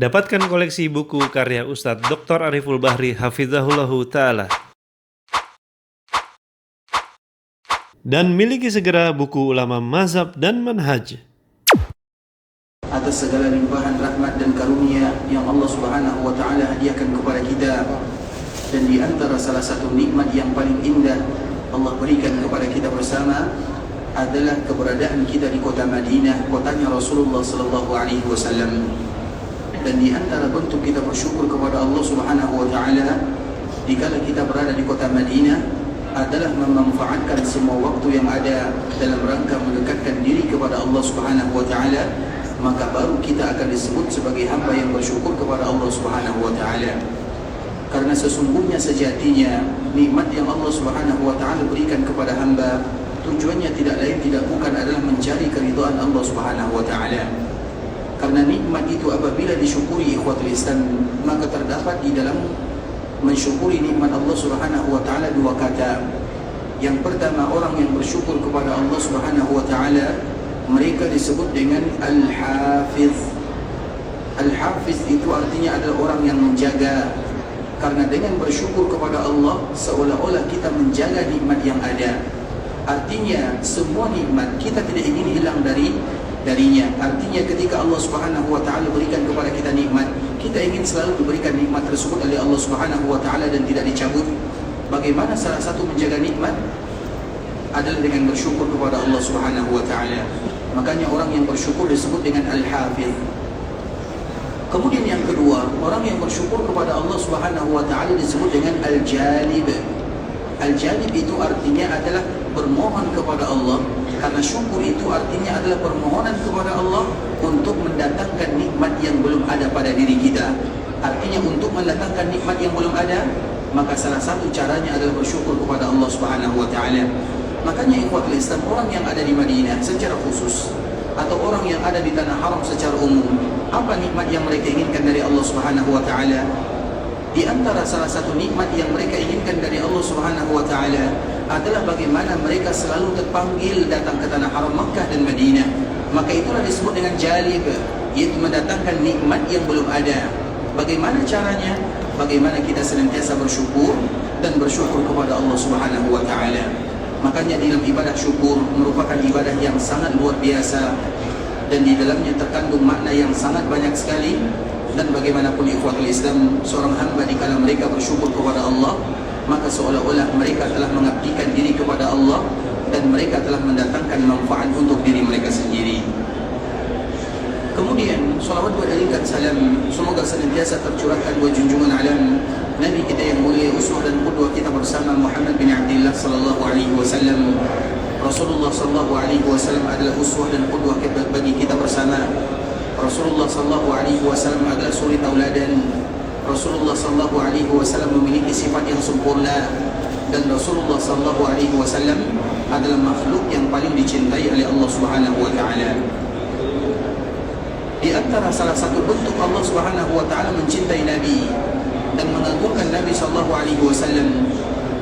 Dapatkan koleksi buku karya Ustadz Dr. Ariful Bahri Hafizahullahu Ta'ala. Dan miliki segera buku ulama mazhab dan manhaj. Atas segala limpahan rahmat dan karunia yang Allah Subhanahu wa Ta'ala hadiahkan kepada kita, dan di antara salah satu nikmat yang paling indah Allah berikan kepada kita bersama adalah keberadaan kita di kota Madinah, kotanya Rasulullah sallallahu alaihi wasallam. Dan di antara bentuk kita bersyukur kepada Allah Subhanahu wa Ta'ala dikala kita berada di kota Madinah adalah memanfaatkan semua waktu yang ada dalam rangka mendekatkan diri kepada Allah Subhanahu wa Ta'ala, maka baru kita akan disebut sebagai hamba yang bersyukur kepada Allah Subhanahu wa Ta'ala. Karena sesungguhnya sejatinya nikmat yang Allah Subhanahu wa Ta'ala berikan kepada hamba tujuannya tidak lain tidak bukan adalah mencari keridhaan Allah Subhanahu wa Ta'ala. Karena nikmat itu apabila disyukuri ikhwatul Islam, maka terdapat di dalam mensyukuri nikmat Allah Subhanahu wa Ta'ala dua kata. Yang pertama, orang yang bersyukur kepada Allah Subhanahu wa Ta'ala, mereka disebut dengan Al-Hafiz. Al-Hafiz itu artinya adalah orang yang menjaga. Karena dengan bersyukur kepada Allah seolah-olah kita menjaga nikmat yang ada. Artinya semua nikmat kita tidak ingin hilang darinya. Artinya ketika Allah Subhanahu wa Ta'ala berikan kepada kita nikmat, kita ingin selalu diberikan nikmat tersebut oleh Allah Subhanahu wa Ta'ala dan tidak dicabut. Bagaimana salah satu menjaga nikmat adalah dengan bersyukur kepada Allah Subhanahu wa Ta'ala. Makanya orang yang bersyukur disebut dengan Al-Hafiz. Kemudian yang kedua, orang yang bersyukur kepada Allah Subhanahu wa Ta'ala disebut dengan Al-Jalib. Al-Jalib itu artinya adalah bermohon kepada Allah. Karena syukur itu artinya adalah permohonan kepada Allah untuk mendatangkan nikmat yang belum ada pada diri kita. Artinya untuk mendatangkan nikmat yang belum ada, maka salah satu caranya adalah bersyukur kepada Allah Subhanahu wa Ta'ala. Makanya ikhwatul Islam, orang yang ada di Madinah secara khusus atau orang yang ada di tanah haram secara umum, apa nikmat yang mereka inginkan dari Allah Subhanahu wa Ta'ala? Di antara salah satu nikmat yang mereka inginkan dari Allah Subhanahu wa Ta'ala adalah bagaimana mereka selalu terpanggil datang ke tanah haram Makkah dan Madinah. Maka itulah disebut dengan jalib, yaitu mendatangkan nikmat yang belum ada. Bagaimana caranya? Bagaimana kita senantiasa bersyukur dan bersyukur kepada Allah Subhanahu wa Ta'ala. Makanya dalam ibadah syukur merupakan ibadah yang sangat luar biasa, dan di dalamnya terkandung makna yang sangat banyak sekali. Dan bagaimanapun ikhwatul Islam, seorang hamba dikala mereka bersyukur kepada Allah, maka seolah-olah mereka telah mengabdikan diri kepada Allah dan mereka telah mendatangkan manfaat untuk diri mereka sendiri. Kemudian salawat dan salam semoga senantiasa tercurahkan buat junjungan alam Nabi kita yang mulia, uswah dan qudwah kita bersama, Muhammad bin Abdullah sallallahu alaihi wasallam. Rasulullah sallallahu alaihi wasallam adalah uswah dan qudwah bagi kita bersama. Rasulullah sallallahu alaihi wasallam adalah suri tauladan. Rasulullah sallallahu alaihi wasallam memiliki sifat yang sempurna, dan Rasulullah sallallahu alaihi wasallam adalah makhluk yang paling dicintai oleh Allah Subhanahu wa Ta'ala. Di antara salah satu bentuk Allah Subhanahu wa Ta'ala mencintai Nabi dan mengagungkan Nabi sallallahu alaihi wasallam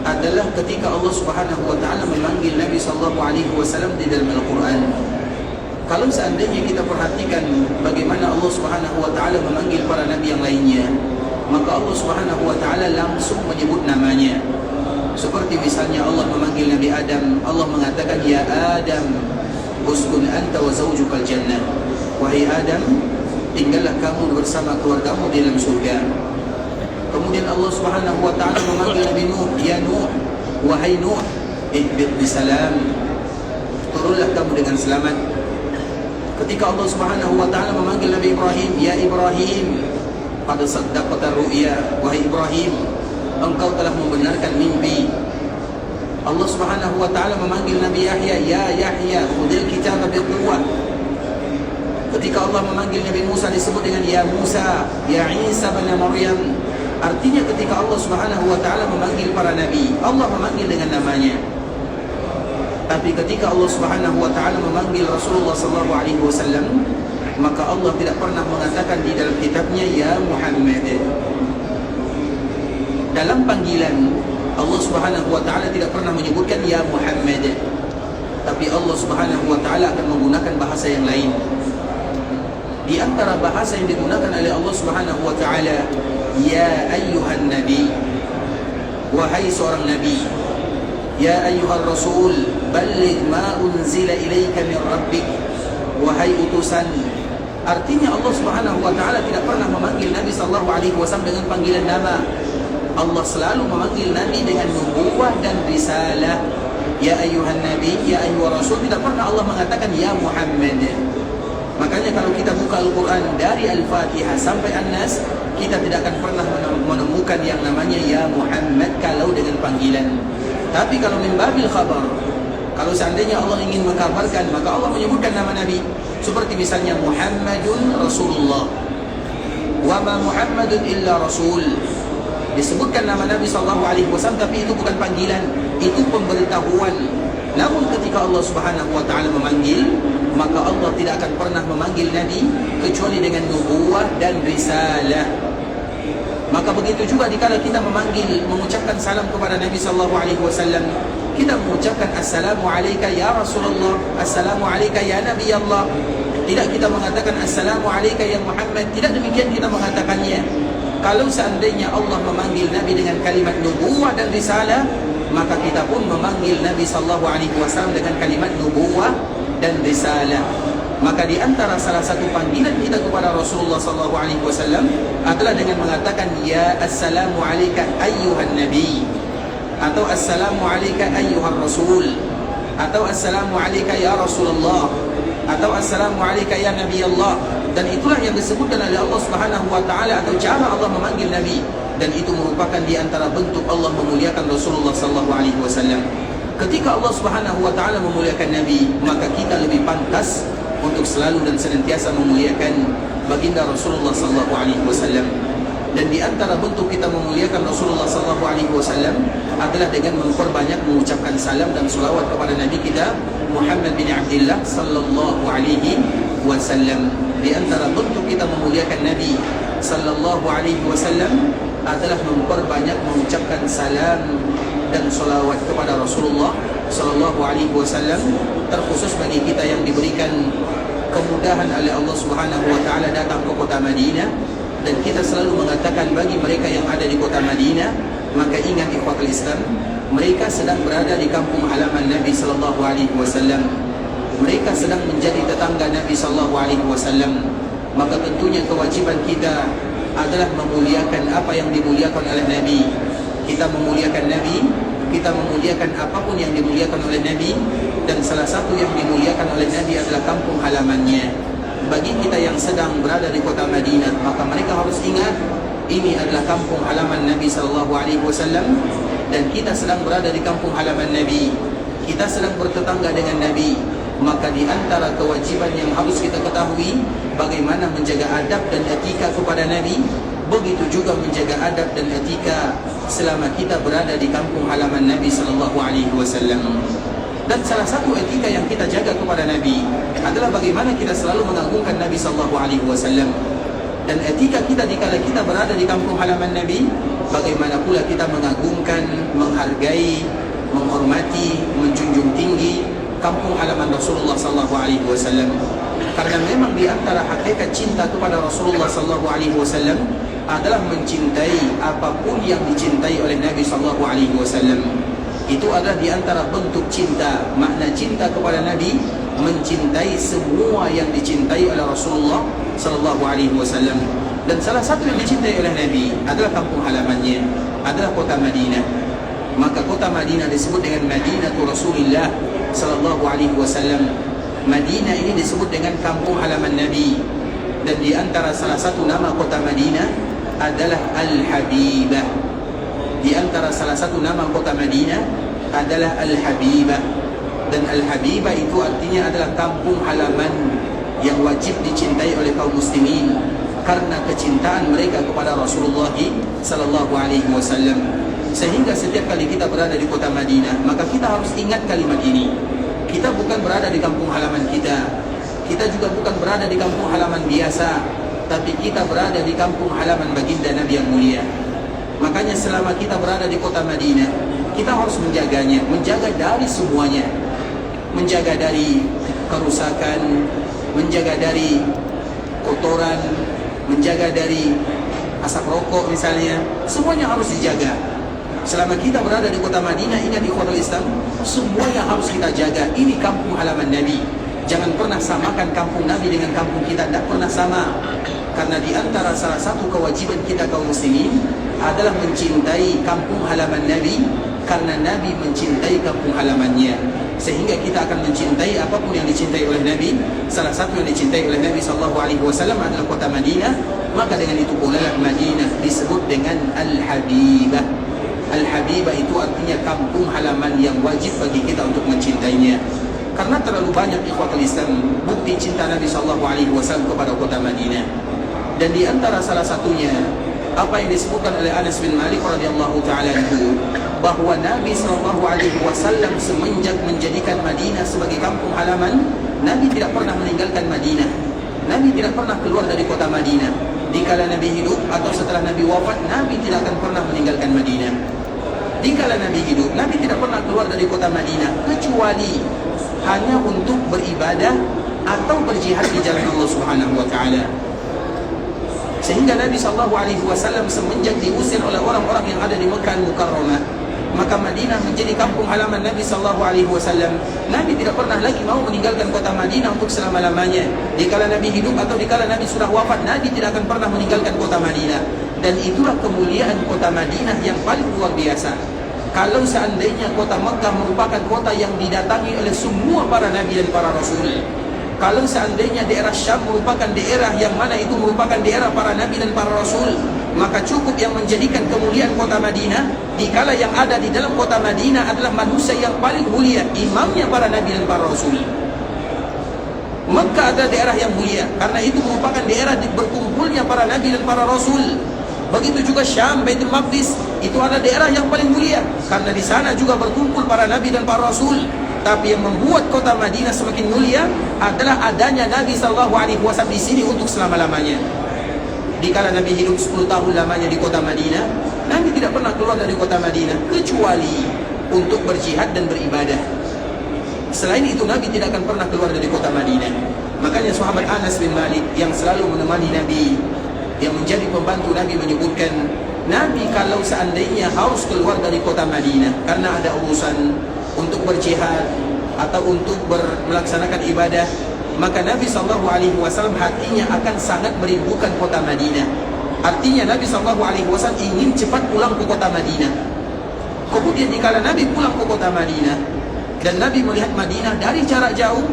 adalah ketika Allah Subhanahu wa Ta'ala memanggil Nabi sallallahu alaihi wasallam di dalam Al-Qur'an. Kalau seandainya kita perhatikan bagaimana Allah Subhanahu wa Ta'ala memanggil para nabi yang lainnya, maka Allah Subhanahu wa Ta'ala langsung menyebut namanya. Seperti misalnya Allah memanggil Nabi Adam, Allah mengatakan, "Ya Adam, uskun anta wa zawjukal jannah." Wahai Adam, tinggallah kamu bersama keluargamu di dalam surga. Kemudian Allah Subhanahu wa Ta'ala memanggil Nabi Nuh, "Ya Nuh, wahai Nuh, ihbit bisalam." Turunlah kamu dengan selamat. Ketika Allah Subhanahu wa Ta'ala memanggil Nabi Ibrahim, "Ya Ibrahim, qad saddaqta ru'ya." Wahai Ibrahim, engkau telah membenarkan mimpi. Allah Subhanahu wa Ta'ala memanggil Nabi Yahya, "Ya Yahya, khudil kitaba biquwwah." Ketika Allah memanggil Nabi Musa disebut dengan "Ya Musa, ya Isa bin Maryam." Artinya ketika Allah Subhanahu wa Ta'ala memanggil para nabi, Allah memanggil dengan namanya. Tapi ketika Allah Subhanahu wa Ta'ala memanggil Rasulullah sallallahu alaihi wasallam, maka Allah tidak pernah mengatakan di dalam kitabnya "Ya Muhammad." Dalam panggilan Allah Subhanahu wa Ta'ala tidak pernah menyebutkan "Ya Muhammad", tapi Allah Subhanahu wa Ta'ala akan menggunakan bahasa yang lain. Di antara bahasa yang digunakan oleh Allah Subhanahu wa taala, ya ayyuhan nabi, wahai seorang nabi. Ya ayyuhar rasul, balligh ma unzila ilaika min rabbik, wahai utusan. Artinya Allah Subhanahu wa taala tidak pernah memanggil Nabi sallallahu alaihi wasallam dengan panggilan nama. Allah selalu memanggil Nabi dengan nubuwah dan risalah. Ya ayyuhan nabi, ya ayyuhar rasul, tidak pernah Allah mengatakan ya Muhammad. Makanya kalau kita buka Al-Quran dari Al-Fatihah sampai An-Nas, kita tidak akan pernah menemukan yang namanya ya Muhammad kalau dengan panggilan. Tapi kalau min babil khabar, kalau seandainya Allah ingin mengkabarkan, maka Allah menyebutkan nama Nabi. Seperti misalnya Muhammadun Rasulullah, wa ma Muhammadun illa Rasul. Disebutkan nama Nabi SAW, tapi itu bukan panggilan, itu pemberitahuan. Namun ketika Allah Subhanahu wa taala memanggil, maka Allah tidak akan pernah memanggil Nabi kecuali dengan nubuwah dan risalah. Maka begitu juga dikala kita mengucapkan salam kepada Nabi sallallahu alaihi wasallam, kita mengucapkan assalamu alayka ya Rasulullah, assalamu alayka ya Nabi Allah. Tidak kita mengatakan assalamu alayka ya Muhammad, tidak demikian kita mengatakannya. Kalau seandainya Allah memanggil Nabi dengan kalimat nubuwah dan risalah, maka kita pun memanggil Nabi sallallahu alaihi wasallam dengan kalimat nubuwah dan risalah. Maka di antara salah satu panggilan kita kepada Rasulullah sallallahu alaihi wasallam adalah dengan mengatakan ya assalamu alayka ayyuhan nabi, atau assalamu alayka ayyuhar rasul, atau assalamu alayka ya Rasulullah, atau assalamu alayka ya Nabi Allah. Dan itulah yang disebutkan oleh Allah Subhanahu wa taala, atau cara Allah memanggil Nabi, dan itu merupakan di antara bentuk Allah memuliakan Rasulullah sallallahu alaihi wasallam. Ketika Allah Subhanahu wa taala memuliakan Nabi, maka kita lebih pantas untuk selalu dan senantiasa memuliakan baginda Rasulullah sallallahu alaihi wasallam. Dan di antara bentuk kita memuliakan Rasulullah sallallahu alaihi wasallam adalah dengan memperbanyak mengucapkan salam dan selawat kepada Nabi kita Muhammad bin Abdullah sallallahu alaihi wasallam. Di antara bentuk kita memuliakan Nabi sallallahu alaihi wasallam adalah memperbanyak mengucapkan salam dan selawat kepada Rasulullah sallallahu alaihi wasallam, terkhusus bagi kita yang diberikan kemudahan oleh Allah Subhanahu wa taala datang ke kota Madinah. Dan kita selalu mengatakan bagi mereka yang ada di kota Madinah, maka ingat ikhwatul Islam, mereka sedang berada di kampung halaman Nabi sallallahu alaihi wasallam. Mereka sedang menjadi tetangga Nabi sallallahu alaihi wasallam. Maka tentunya kewajiban kita adalah memuliakan apa yang dimuliakan oleh Nabi. Kita memuliakan Nabi, kita memuliakan apapun yang dimuliakan oleh Nabi. Dan salah satu yang dimuliakan oleh Nabi adalah kampung halamannya. Bagi kita yang sedang berada di kota Madinah, maka mereka harus ingat ini adalah kampung halaman Nabi sallallahu alaihi wasallam, dan kita sedang berada di kampung halaman Nabi. Kita sedang bertetangga dengan Nabi. Maka di antara kewajiban yang harus kita ketahui, bagaimana menjaga adab dan etika kepada Nabi, begitu juga menjaga adab dan etika selama kita berada di kampung halaman Nabi sallallahu alaihi wasallam. Dan salah satu etika yang kita jaga kepada Nabi adalah bagaimana kita selalu mengagungkan Nabi sallallahu alaihi wasallam. Dan etika kita dikala kita berada di kampung halaman Nabi, bagaimana pula kita mengagungkan, menghargai, menghormati, menjunjung tinggi kampung halaman Rasulullah sallallahu alaihi wasallam. Karena memang di antara hakikat cinta kepada Rasulullah sallallahu alaihi wasallam adalah mencintai apapun yang dicintai oleh Nabi sallallahu alaihi wasallam. Itu adalah di antara bentuk cinta. Makna cinta kepada Nabi, mencintai semua yang dicintai oleh Rasulullah sallallahu alaihi wasallam. Dan salah satu yang dicintai oleh Nabi adalah kampung halamannya, adalah kota Madinah. Maka kota Madinah disebut dengan Madinatu Rasulillah sallallahu alaihi wasallam. Madinah ini disebut dengan kampung halaman Nabi. Dan di antara salah satu nama kota Madinah adalah Al-Habibah. Di antara salah satu nama kota Madinah adalah Al-Habibah. Dan Al-Habibah itu artinya adalah kampung halaman yang wajib dicintai oleh kaum muslimin karena kecintaan mereka kepada Rasulullah sallallahu alaihi wasallam. Sehingga setiap kali kita berada di kota Madinah, maka kita harus ingat kalimat ini. Kita bukan berada di kampung halaman kita. Kita juga bukan berada di kampung halaman biasa, tapi kita berada di kampung halaman baginda Nabi yang mulia. Makanya selama kita berada di kota Madinah, kita harus menjaganya, menjaga dari semuanya. Menjaga dari kerusakan, menjaga dari kotoran, menjaga dari asap rokok misalnya, semuanya harus dijaga. Selama kita berada di kota Madinah, ingat ikhwatul Islam, semuanya harus kita jaga. Ini kampung halaman Nabi. Jangan pernah samakan kampung Nabi dengan kampung kita, tidak pernah sama. Karena di antara salah satu kewajiban kita kaum muslimin adalah mencintai kampung halaman Nabi, karena Nabi mencintai kampung halamannya. Sehingga kita akan mencintai apapun yang dicintai oleh Nabi. Salah satu yang dicintai oleh Nabi SAW adalah kota Madinah. Maka dengan itu pula Madinah disebut dengan Al-Habibah. Al-Habibah itu artinya kampung halaman yang wajib bagi kita untuk mencintainya. Karena terlalu banyak ikhwatul Islam bukti cinta Nabi SAW kepada kota Madinah. Dan di antara salah satunya apa yang disebutkan oleh Anas bin Malik radhiyallahu taala anhu, bahwa Nabi SAW semenjak menjadikan Madinah sebagai kampung halaman, Nabi tidak pernah meninggalkan Madinah. Nabi tidak pernah keluar dari kota Madinah. Dikala Nabi hidup atau setelah Nabi wafat, Nabi tidak akan pernah meninggalkan Madinah. Dikala Nabi hidup, Nabi tidak pernah keluar dari kota Madinah kecuali hanya untuk beribadah atau berjihad di jalan Allah Subhanahu wa taala. Sehingga Nabi SAW semenjak diusir oleh orang-orang yang ada di Mekah Al-Mukarramah, maka Madinah menjadi kampung halaman Nabi SAW. Nabi tidak pernah lagi mau meninggalkan kota Madinah untuk selama-lamanya. Dikala Nabi hidup atau dikala Nabi sudah wafat, Nabi tidak akan pernah meninggalkan kota Madinah. Dan itulah kemuliaan kota Madinah yang paling luar biasa. Kalau seandainya kota Mekah merupakan kota yang didatangi oleh semua para Nabi dan para Rasul, kalau seandainya daerah Syam merupakan daerah yang mana itu merupakan daerah para Nabi dan para Rasul, maka cukup yang menjadikan kemuliaan kota Madinah, dikala yang ada di dalam kota Madinah adalah manusia yang paling mulia, imamnya para Nabi dan para Rasul. Mekah adalah daerah yang mulia, karena itu merupakan daerah berkumpulnya para Nabi dan para Rasul. Begitu juga Syam, Baitul Maqdis, itu adalah daerah yang paling mulia, karena di sana juga berkumpul para Nabi dan para Rasul. Tapi yang membuat kota Madinah semakin mulia adalah adanya Nabi SAW di sini untuk selama-lamanya. Dikala Nabi hidup 10 tahun lamanya di kota Madinah, Nabi tidak pernah keluar dari kota Madinah kecuali untuk berjihad dan beribadah. Selain itu Nabi tidak akan pernah keluar dari kota Madinah. Makanya sahabat Anas bin Malik yang selalu menemani Nabi, yang menjadi pembantu Nabi, menyebutkan, Nabi kalau seandainya harus keluar dari kota Madinah karena ada urusan untuk berjihad atau untuk melaksanakan ibadah, maka Nabi SAW hatinya akan sangat merindukan kota Madinah. Artinya Nabi SAW ingin cepat pulang ke kota Madinah. Kemudian jika Nabi pulang ke kota Madinah dan Nabi melihat Madinah dari jarak jauh,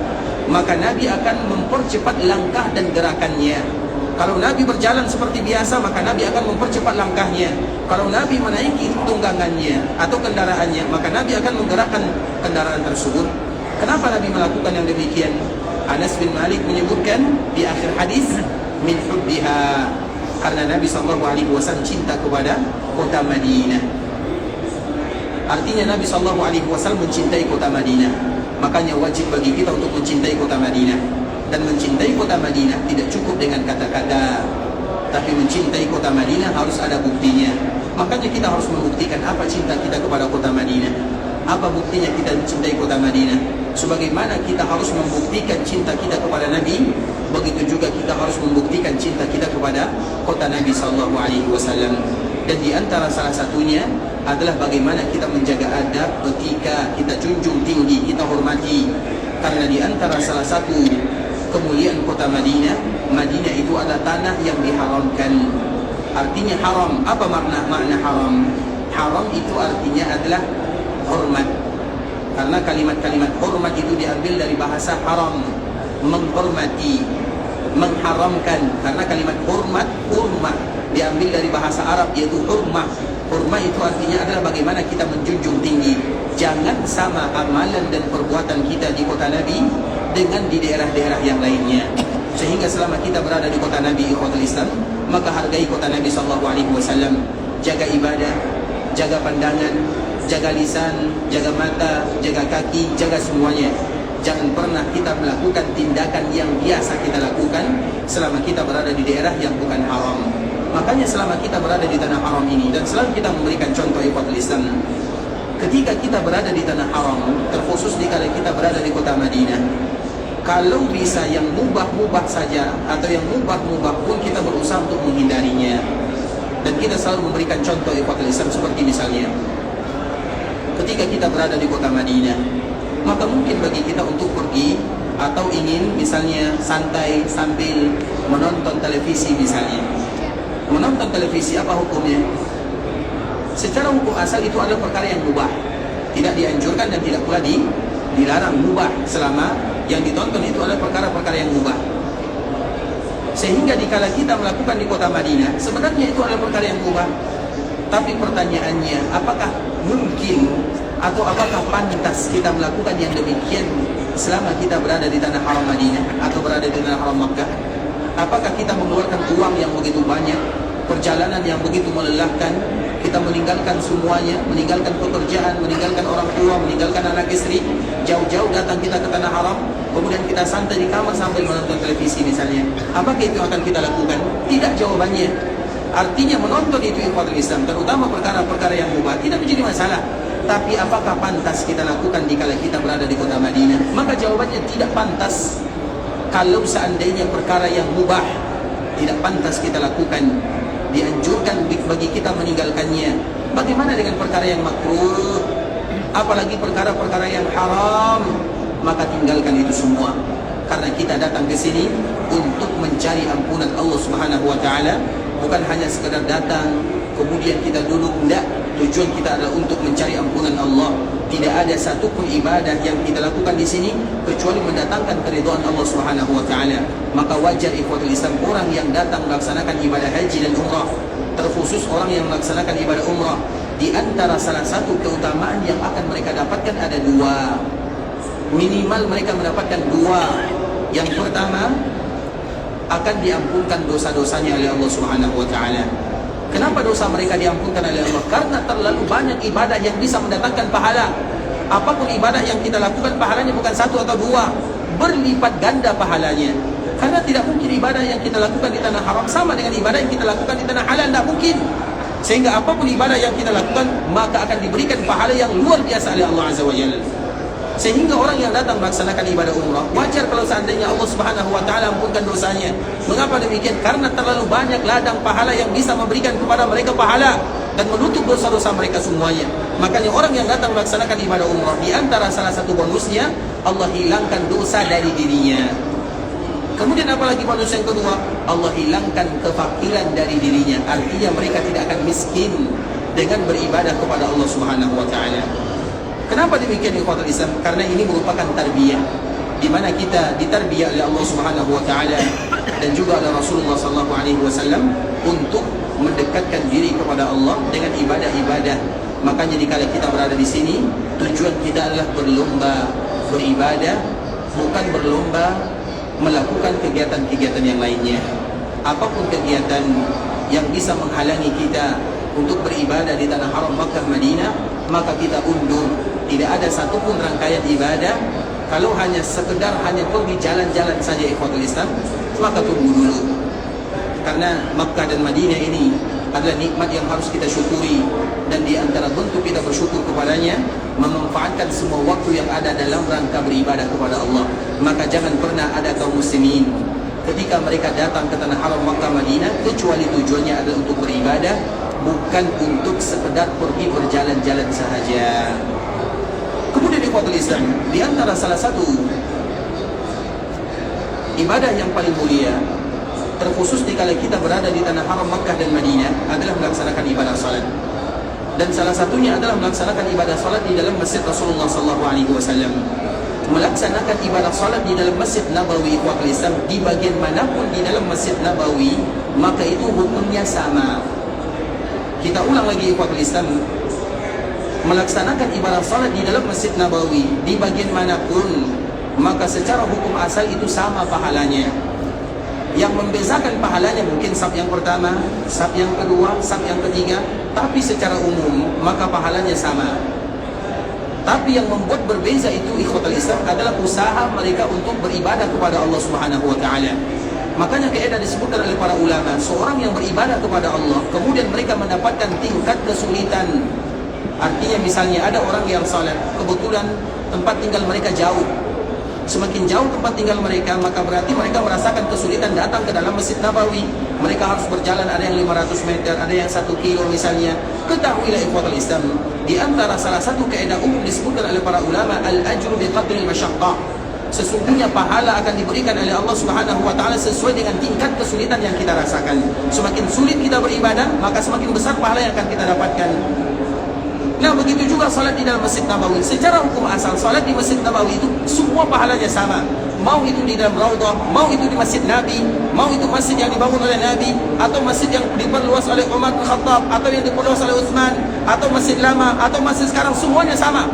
maka Nabi akan mempercepat langkah dan gerakannya. Kalau Nabi berjalan seperti biasa, maka Nabi akan mempercepat langkahnya. Kalau Nabi menaiki tunggangannya atau kendaraannya, maka Nabi akan menggerakkan kendaraan tersebut. Kenapa Nabi melakukan yang demikian? Anas bin Malik menyebutkan di akhir hadis, min hubbiha, karena Nabi SAW cinta kepada kota Madinah. Artinya Nabi SAW mencintai kota Madinah. Makanya wajib bagi kita untuk mencintai kota Madinah. Dan mencintai kota Madinah tidak cukup dengan kata-kata, tapi mencintai kota Madinah harus ada buktinya. Makanya kita harus membuktikan apa cinta kita kepada kota Madinah. Apa buktinya kita mencintai kota Madinah? Sebagaimana kita harus membuktikan cinta kita kepada Nabi, begitu juga kita harus membuktikan cinta kita kepada kota Nabi SAW. Dan di antara salah satunya adalah bagaimana kita menjaga adab, etika, kita junjung tinggi, kita hormati. Karena di antara salah satu kemuliaan kota Madinah, Madinah itu adalah tanah yang diharamkan. Artinya haram. Apa makna haram? Haram itu artinya adalah hormat. Karena kalimat-kalimat hormat itu diambil dari bahasa haram, menghormati, mengharamkan. Karena kalimat hormat, hurmah, diambil dari bahasa Arab yaitu hurmah. Hurmah itu artinya adalah bagaimana kita menjunjung tinggi. Jangan sama amalan dan perbuatan kita di kota Nabi dengan di daerah-daerah yang lainnya. Sehingga selama kita berada di kota Nabi, ikhwatul Islam, maka hargai kota Nabi SAW. Jaga ibadah, jaga pandangan, jaga lisan, jaga mata, jaga kaki, jaga semuanya. Jangan pernah kita melakukan tindakan yang biasa kita lakukan selama kita berada di daerah yang bukan haram. Makanya selama kita berada di tanah haram ini, dan selalu kita memberikan contoh ikhwatul Islam, ketika kita berada di tanah haram, terkhusus dikala kita berada di kota Madinah, Kalau bisa yang mubah-mubah saja atau yang mubah-mubah pun kita berusaha untuk menghindarinya. Dan kita selalu memberikan contoh ikhwatul Islam seperti misalnya ketika kita berada di kota Madinah, maka mungkin bagi kita untuk pergi atau ingin misalnya santai sambil menonton televisi misalnya. Menonton televisi apa hukumnya? Secara hukum asal itu adalah perkara yang mubah, tidak dianjurkan dan tidak pula dilarang, mubah selama yang ditonton itu adalah perkara-perkara yang mubah. Sehingga dikala kita melakukan di kota Madinah, sebenarnya itu adalah perkara yang mubah. Tapi pertanyaannya, apakah mungkin atau apakah pantas kita melakukan yang demikian selama kita berada di tanah haram Madinah atau berada di tanah haram Makkah? Apakah kita mengeluarkan uang yang begitu banyak, perjalanan yang begitu melelahkan, kita meninggalkan semuanya, meninggalkan pekerjaan, meninggalkan orang tua, meninggalkan anak istri, jauh-jauh datang kita ke tanah haram, kemudian kita santai di kamar sambil menonton televisi misalnya? Apakah itu yang akan kita lakukan? Tidak jawabannya. Artinya menonton itu ikhwatul Islam, terutama perkara-perkara yang mubah, tidak menjadi masalah. Tapi apakah pantas kita lakukan dikala kita berada di kota Madinah? Maka jawabannya tidak pantas. Kalau seandainya perkara yang mubah tidak pantas kita lakukan, dianjurkan bagi kita meninggalkannya, bagaimana dengan perkara yang makruh? Apalagi perkara-perkara yang haram, maka tinggalkan itu semua. Karena kita datang ke sini untuk mencari ampunan Allah Subhanahu wa taala, bukan hanya sekedar datang kemudian kita duduk. Tidak, tujuan kita adalah untuk mencari ampunan Allah. Tidak ada satupun ibadah yang kita lakukan di sini kecuali mendatangkan keridhaan Allah Subhanahu wa taala. Maka wajar ikhwatul Islam, orang yang datang melaksanakan ibadah haji dan umrah, terkhusus orang yang melaksanakan ibadah umrah, di antara salah satu keutamaan yang akan mereka dapatkan ada dua. Minimal mereka mendapatkan dua. Yang pertama, akan diampunkan dosa-dosanya oleh Allah Subhanahu wa taala. Kenapa dosa mereka diampunkan oleh Allah? Karena terlalu banyak ibadah yang bisa mendatangkan pahala. Apapun ibadah yang kita lakukan, pahalanya bukan satu atau dua, berlipat ganda pahalanya. Karena tidak mungkin ibadah yang kita lakukan di tanah haram sama dengan ibadah yang kita lakukan di tanah halal, tidak mungkin. Sehingga apapun ibadah yang kita lakukan, maka akan diberikan pahala yang luar biasa oleh Allah Azza wa Jalla. Sehingga orang yang datang melaksanakan ibadah umrah, wajar kalau seandainya Allah Subhanahu wa taala ampunkan dosanya. Mengapa demikian? Karena terlalu banyak ladang pahala yang bisa memberikan kepada mereka pahala dan menutup dosa-dosa mereka semuanya. Makanya orang yang datang melaksanakan ibadah umrah, di antara salah satu bonusnya, Allah hilangkan dosa dari dirinya. Kemudian apalagi bonus yang kedua, Allah hilangkan kefakiran dari dirinya. Artinya mereka tidak akan miskin dengan beribadah kepada Allah Subhanahu wa taala. Kenapa demikian ikhwatul Islam? Karena ini merupakan tarbiyah, di mana kita ditarbiyah oleh Allah Subhanahu wa taala dan juga oleh Rasulullah sallallahu alaihi wasallam untuk mendekatkan diri kepada Allah dengan ibadah-ibadah. Makanya dikala kita berada di sini, tujuan kita adalah berlomba beribadah, bukan berlomba melakukan kegiatan-kegiatan yang lainnya. Apapun kegiatan yang bisa menghalangi kita untuk beribadah di tanah haram Makkah Madinah, maka kita undur. Tidak ada satupun rangkaian ibadah. Kalau hanya sekedar pergi jalan-jalan saja ikhwatul Islam, maka tunggu dulu. Karena Makkah dan Madinah ini adalah nikmat yang harus kita syukuri, dan di antara bentuk kita bersyukur kepadanya, memanfaatkan semua waktu yang ada dalam rangka beribadah kepada Allah. Maka jangan pernah ada kaum muslimin ketika mereka datang ke tanah haram Makkah Madinah kecuali tujuannya adalah untuk beribadah, bukan untuk sekedar pergi berjalan-jalan sahaja. Kemudian ikhwatul Islam, di antara salah satu ibadah yang paling mulia, terkhusus dikala kita berada di tanah haram Makkah dan Madinah, adalah melaksanakan ibadah salat. Dan salah satunya adalah melaksanakan ibadah salat di dalam Masjid Rasulullah SAW. Melaksanakan ibadah salat di dalam Masjid Nabawi ikhwatul Islam, di bagian manapun di dalam Masjid Nabawi, maka itu hukumnya sama. Kita ulang lagi ikhwatul Islam, melaksanakan ibadah salat di dalam Masjid Nabawi di bagian manapun, maka secara hukum asal itu sama pahalanya. Yang membezakan pahalanya mungkin saf yang pertama, saf yang kedua, saf yang ketiga, tapi secara umum maka pahalanya sama. Tapi yang membuat berbeza itu ikhwatul Islam adalah usaha mereka untuk beribadah kepada Allah Subhanahu wa taala. Makanya kaidah disebutkan oleh para ulama, seorang yang beribadah kepada Allah kemudian mereka mendapatkan tingkat kesulitan. Artinya misalnya ada orang yang salat, kebetulan tempat tinggal mereka jauh, Semakin jauh tempat tinggal mereka, maka berarti mereka merasakan kesulitan datang ke dalam Masjid Nabawi. Mereka harus berjalan, ada yang 500 meter, ada yang 1 kilo misalnya. Ketahuilah ikhwatul Islam, di antara salah satu kaidah umum disebutkan oleh para ulama, al-ajru biqadri al-masyaqqah. Sesungguhnya pahala akan diberikan oleh Allah Subhanahu wa taala sesuai dengan tingkat kesulitan yang kita rasakan. Semakin sulit kita beribadah, maka semakin besar pahala yang akan kita dapatkan. Nah, begitu juga salat di dalam Masjid Nabawi. Secara hukum asal, salat di Masjid Nabawi itu semua pahalanya sama. Mau itu di dalam Raudhah, mau itu di Masjid Nabi, mau itu masjid yang dibangun oleh Nabi, atau masjid yang diperluas oleh Umar bin Khattab, atau yang diperluas oleh Utsman, atau masjid lama, atau masjid sekarang, semuanya sama.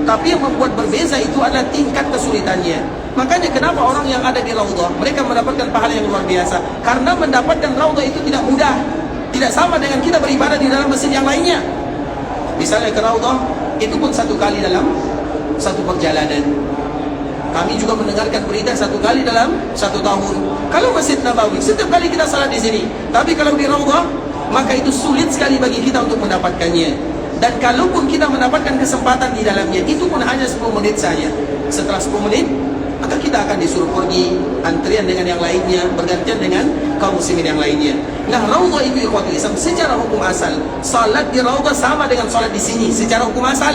Tapi yang membuat berbeza itu adalah tingkat kesulitannya. Makanya kenapa orang yang ada di Raudhah mereka mendapatkan pahala yang luar biasa? Karena mendapatkan Raudhah itu tidak mudah. Tidak sama dengan kita beribadah di dalam masjid yang lainnya. Misalnya ke Raudhah, itu pun 1 kali dalam 1 perjalanan. Kami juga mendengarkan berita 1 kali dalam 1 tahun. Kalau Masjid Nabawi, setiap kali kita salat di sini. Tapi kalau di Raudhah, maka itu sulit sekali bagi kita untuk mendapatkannya. Dan kalaupun kita mendapatkan kesempatan di dalamnya, itu pun hanya 10 menit saja. Setelah 10 menit, maka kita akan disuruh pergi antrian dengan yang lainnya, bergantian dengan kaum muslimin yang lainnya. Nah, Raudhah itu ikhwatul Islam secara hukum asal, salat di Raudhah sama dengan salat di sini secara hukum asal.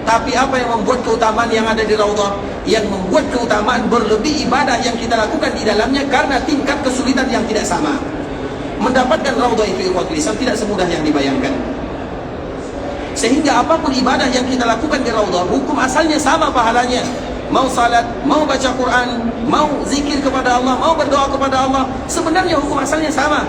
Tapi apa yang membuat keutamaan yang ada di Raudhah? Yang membuat keutamaan berlebih ibadah yang kita lakukan di dalamnya karena tingkat kesulitan yang tidak sama. Mendapatkan Raudhah itu ikhwatul Islam tidak semudah yang dibayangkan. Sehingga apapun ibadah yang kita lakukan di Raudhah, hukum asalnya sama pahalanya. Mau salat, mau baca Quran, mau zikir kepada Allah, mau berdoa kepada Allah, sebenarnya hukum asalnya sama.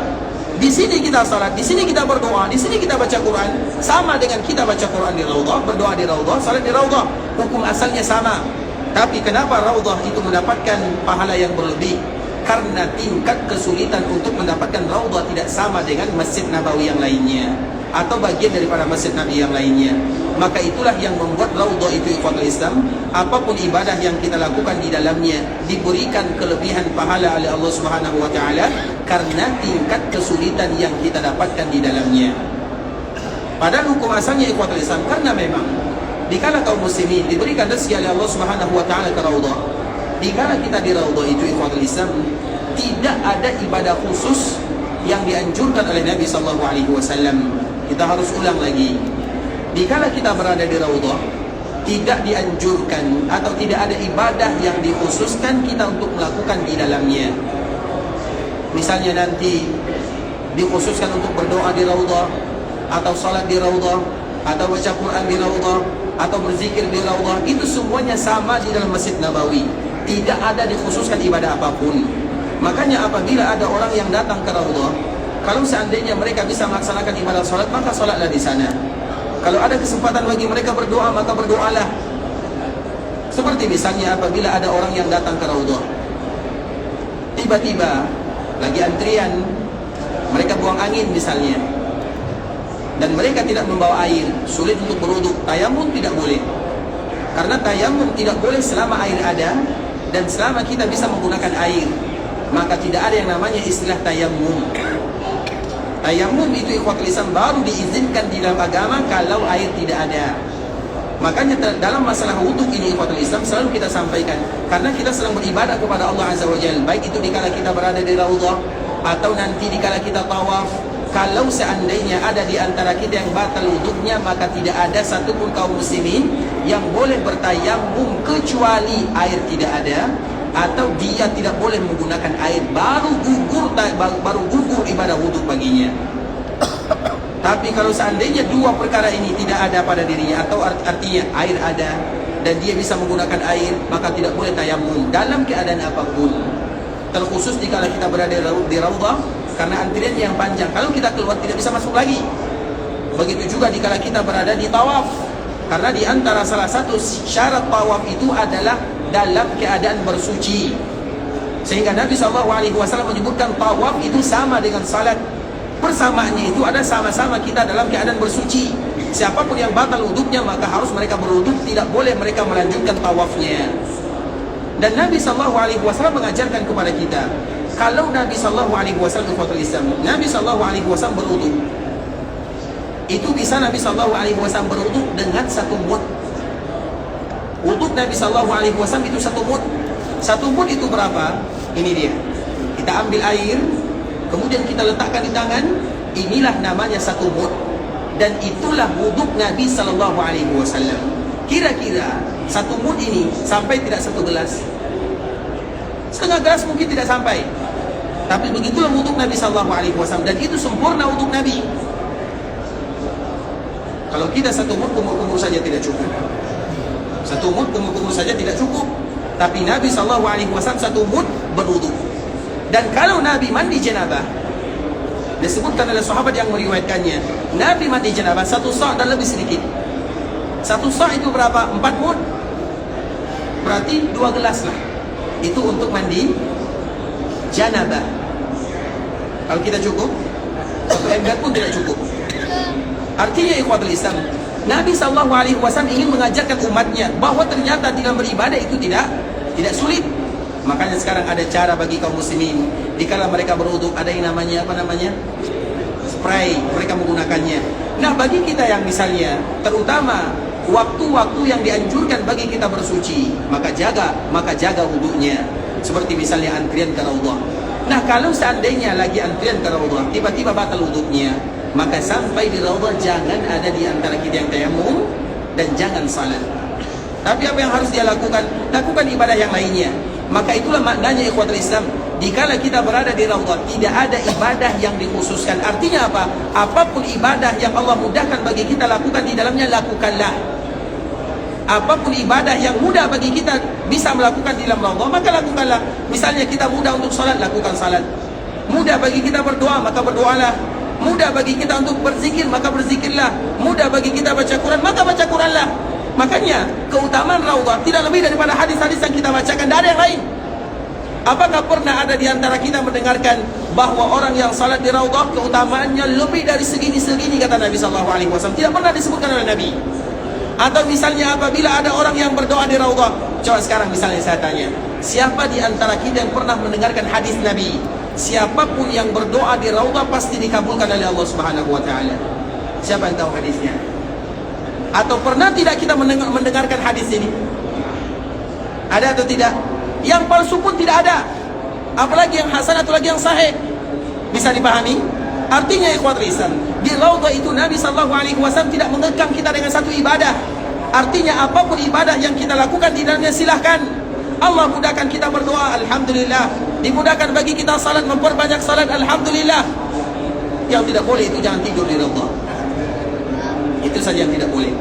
Di sini kita salat, di sini kita berdoa, di sini kita baca Quran, sama dengan kita baca Quran di Raudhah, berdoa di Raudhah, salat di Raudhah. Hukum asalnya sama. Tapi kenapa Raudhah itu mendapatkan pahala yang berlebih? Karena tingkat kesulitan untuk mendapatkan Raudhah tidak sama dengan Masjid Nabawi yang lainnya, atau bagian daripada Masjid Nabi yang lainnya. Maka itulah yang membuat Raudhah itu ikhwatul Islam, apapun ibadah yang kita lakukan di dalamnya diberikan kelebihan pahala oleh Allah Subhanahu wa taala karena tingkat kesulitan yang kita dapatkan di dalamnya. Padahal hukum asalnya ikhwatul Islam, karena memang dikala kaum muslimin diberikan rezeki oleh Allah Subhanahu wa taala ke Raudhah, dikala kita di Raudhah itu ikhwatul Islam, tidak ada ibadah khusus yang dianjurkan oleh Nabi sallallahu alaihi wasallam. Kita harus ulang lagi. Dikala kita berada di Raudhah, tidak dianjurkan atau tidak ada ibadah yang dikhususkan kita untuk melakukan di dalamnya. Misalnya nanti dikhususkan untuk berdoa di Raudhah, atau salat di Raudhah, atau baca Quran di Raudhah, atau berzikir di Raudhah, itu semuanya sama di dalam Masjid Nabawi. Tidak ada dikhususkan ibadah apapun. Makanya apabila ada orang yang datang ke Raudhah, kalau seandainya mereka bisa melaksanakan ibadah salat, maka salatlah di sana. Kalau ada kesempatan bagi mereka berdoa, maka berdoalah. Seperti misalnya apabila ada orang yang datang ke Raudhah, tiba-tiba lagi antrian, mereka buang angin misalnya, dan mereka tidak membawa air, sulit untuk berwuduk, tayamum tidak boleh. Karena tayamum tidak boleh selama air ada, dan selama kita bisa menggunakan air, maka tidak ada yang namanya istilah tayamum. Tayamum itu ikhwatul Islam baru diizinkan di dalam agama kalau air tidak ada. Makanya dalam masalah wudhu ini ikhwatul Islam selalu kita sampaikan, karena kita sedang beribadah kepada Allah Azza wa Jalla, baik itu dikala kita berada di Raudhah atau nanti dikala kita tawaf. Kalau seandainya ada di antara kita yang batal wudhunya, maka tidak ada satupun kaum muslimin yang boleh bertayamum kecuali air tidak ada, atau dia tidak boleh menggunakan air, baru gugur ibadah wudhu baginya. Tapi kalau seandainya dua perkara ini tidak ada pada dirinya, atau artinya air ada dan dia bisa menggunakan air, maka tidak boleh tayamum dalam keadaan apapun. Terkhusus jika kita berada di Raudhah, karena antrian yang panjang. Kalau kita keluar tidak bisa masuk lagi. Begitu juga jika kita berada di tawaf, karena di antara salah satu syarat tawaf itu adalah dalam keadaan bersuci. Sehingga Nabi SAW menyebutkan tawaf itu sama dengan salat. Persamaannya itu ada sama-sama kita dalam keadaan bersuci. Siapapun yang batal wuduknya, maka harus mereka berwuduk, tidak boleh mereka melanjutkan tawafnya. Dan Nabi SAW mengajarkan kepada kita, kalau Nabi SAW Nabi SAW berwuduk, itu bisa Nabi SAW berwuduk dengan satu mud. Wuduk Nabi SAW itu satu mud. Satu mud itu berapa? Ini dia. Kita ambil air, kemudian kita letakkan di tangan. Inilah namanya satu mud. Dan itulah wuduk Nabi SAW. Kira-kira satu mud ini sampai tidak satu gelas? Setengah gelas mungkin tidak sampai. Tapi begitulah wuduk Nabi SAW. Dan itu sempurna wuduk Nabi. Kalau kita satu mud kumur-kumur saja tidak cukup. Satu mud kumur-kumur saja tidak cukup. Tapi Nabi SAW satu mud berwuduk. Dan kalau Nabi mandi janabah, disebutkan oleh sahabat yang meriwayatkannya, Nabi mandi janabah satu sa' dan lebih sedikit. Satu sa' itu berapa? 4 mud. Berarti 2 gelas lah. Itu untuk mandi janabah. Kalau kita cukup, satu ember pun tidak cukup. Artinya ikhwatul Islam, Nabi SAW ingin mengajarkan umatnya bahwa ternyata dalam beribadah itu tidak sulit. Makanya sekarang ada cara bagi kaum muslimin, dikala mereka berwuduk ada yang namanya spray, mereka menggunakannya. Nah, bagi kita yang misalnya terutama waktu-waktu yang dianjurkan bagi kita bersuci, maka jaga wuduknya. Seperti misalnya antrian ke Raudhah. Nah, kalau seandainya lagi antrian ke Raudhah, tiba-tiba batal wuduknya, maka sampai di Raudhah jangan ada di antara kita yang tayammum dan jangan salat. Tapi apa yang harus dia lakukan? Lakukan ibadah yang lainnya. Maka itulah maknanya ikhwatul Islam, dikala kita berada di Raudhah tidak ada ibadah yang dikhususkan. Artinya apa? Apapun ibadah yang Allah mudahkan bagi kita lakukan di dalamnya, lakukanlah. Apapun ibadah yang mudah bagi kita bisa melakukan di dalam Raudhah, maka lakukanlah. Misalnya kita mudah untuk salat, lakukan salat. Mudah bagi kita berdoa, maka berdoalah. Mudah bagi kita untuk berzikir, maka berzikirlah. Mudah bagi kita baca Quran, maka baca Quranlah. Makanya keutamaan Raudhah tidak lebih daripada hadis-hadis yang kita bacakan, tidak ada yang lain. Apakah pernah ada di antara kita mendengarkan bahwa orang yang salat di Raudhah keutamaannya lebih dari segini-segini, kata Nabi SAW? Tidak pernah disebutkan oleh Nabi. Atau misalnya apabila ada orang yang berdoa di Raudhah, coba sekarang misalnya saya tanya, siapa di antara kita yang pernah mendengarkan hadis Nabi? Siapapun yang berdoa di Raudhah pasti dikabulkan oleh Allah Subhanahu wa taala. Siapa yang tahu hadisnya? Atau pernah tidak kita mendengarkan hadis ini? Ada atau tidak? Yang palsu pun tidak ada. Apalagi yang hasan atau lagi yang sahih. Bisa dipahami? Artinya ikhwatul Islam, di Raudhah itu Nabi SAW tidak mengekang kita dengan satu ibadah. Artinya apapun ibadah yang kita lakukan di dalamnya silahkan. Allah mudahkan kita berdoa, alhamdulillah. Dimudahkan bagi kita salat, memperbanyak salat, alhamdulillah. Yang tidak boleh itu jangan tidur di Raudhah. Itu saja yang tidak boleh.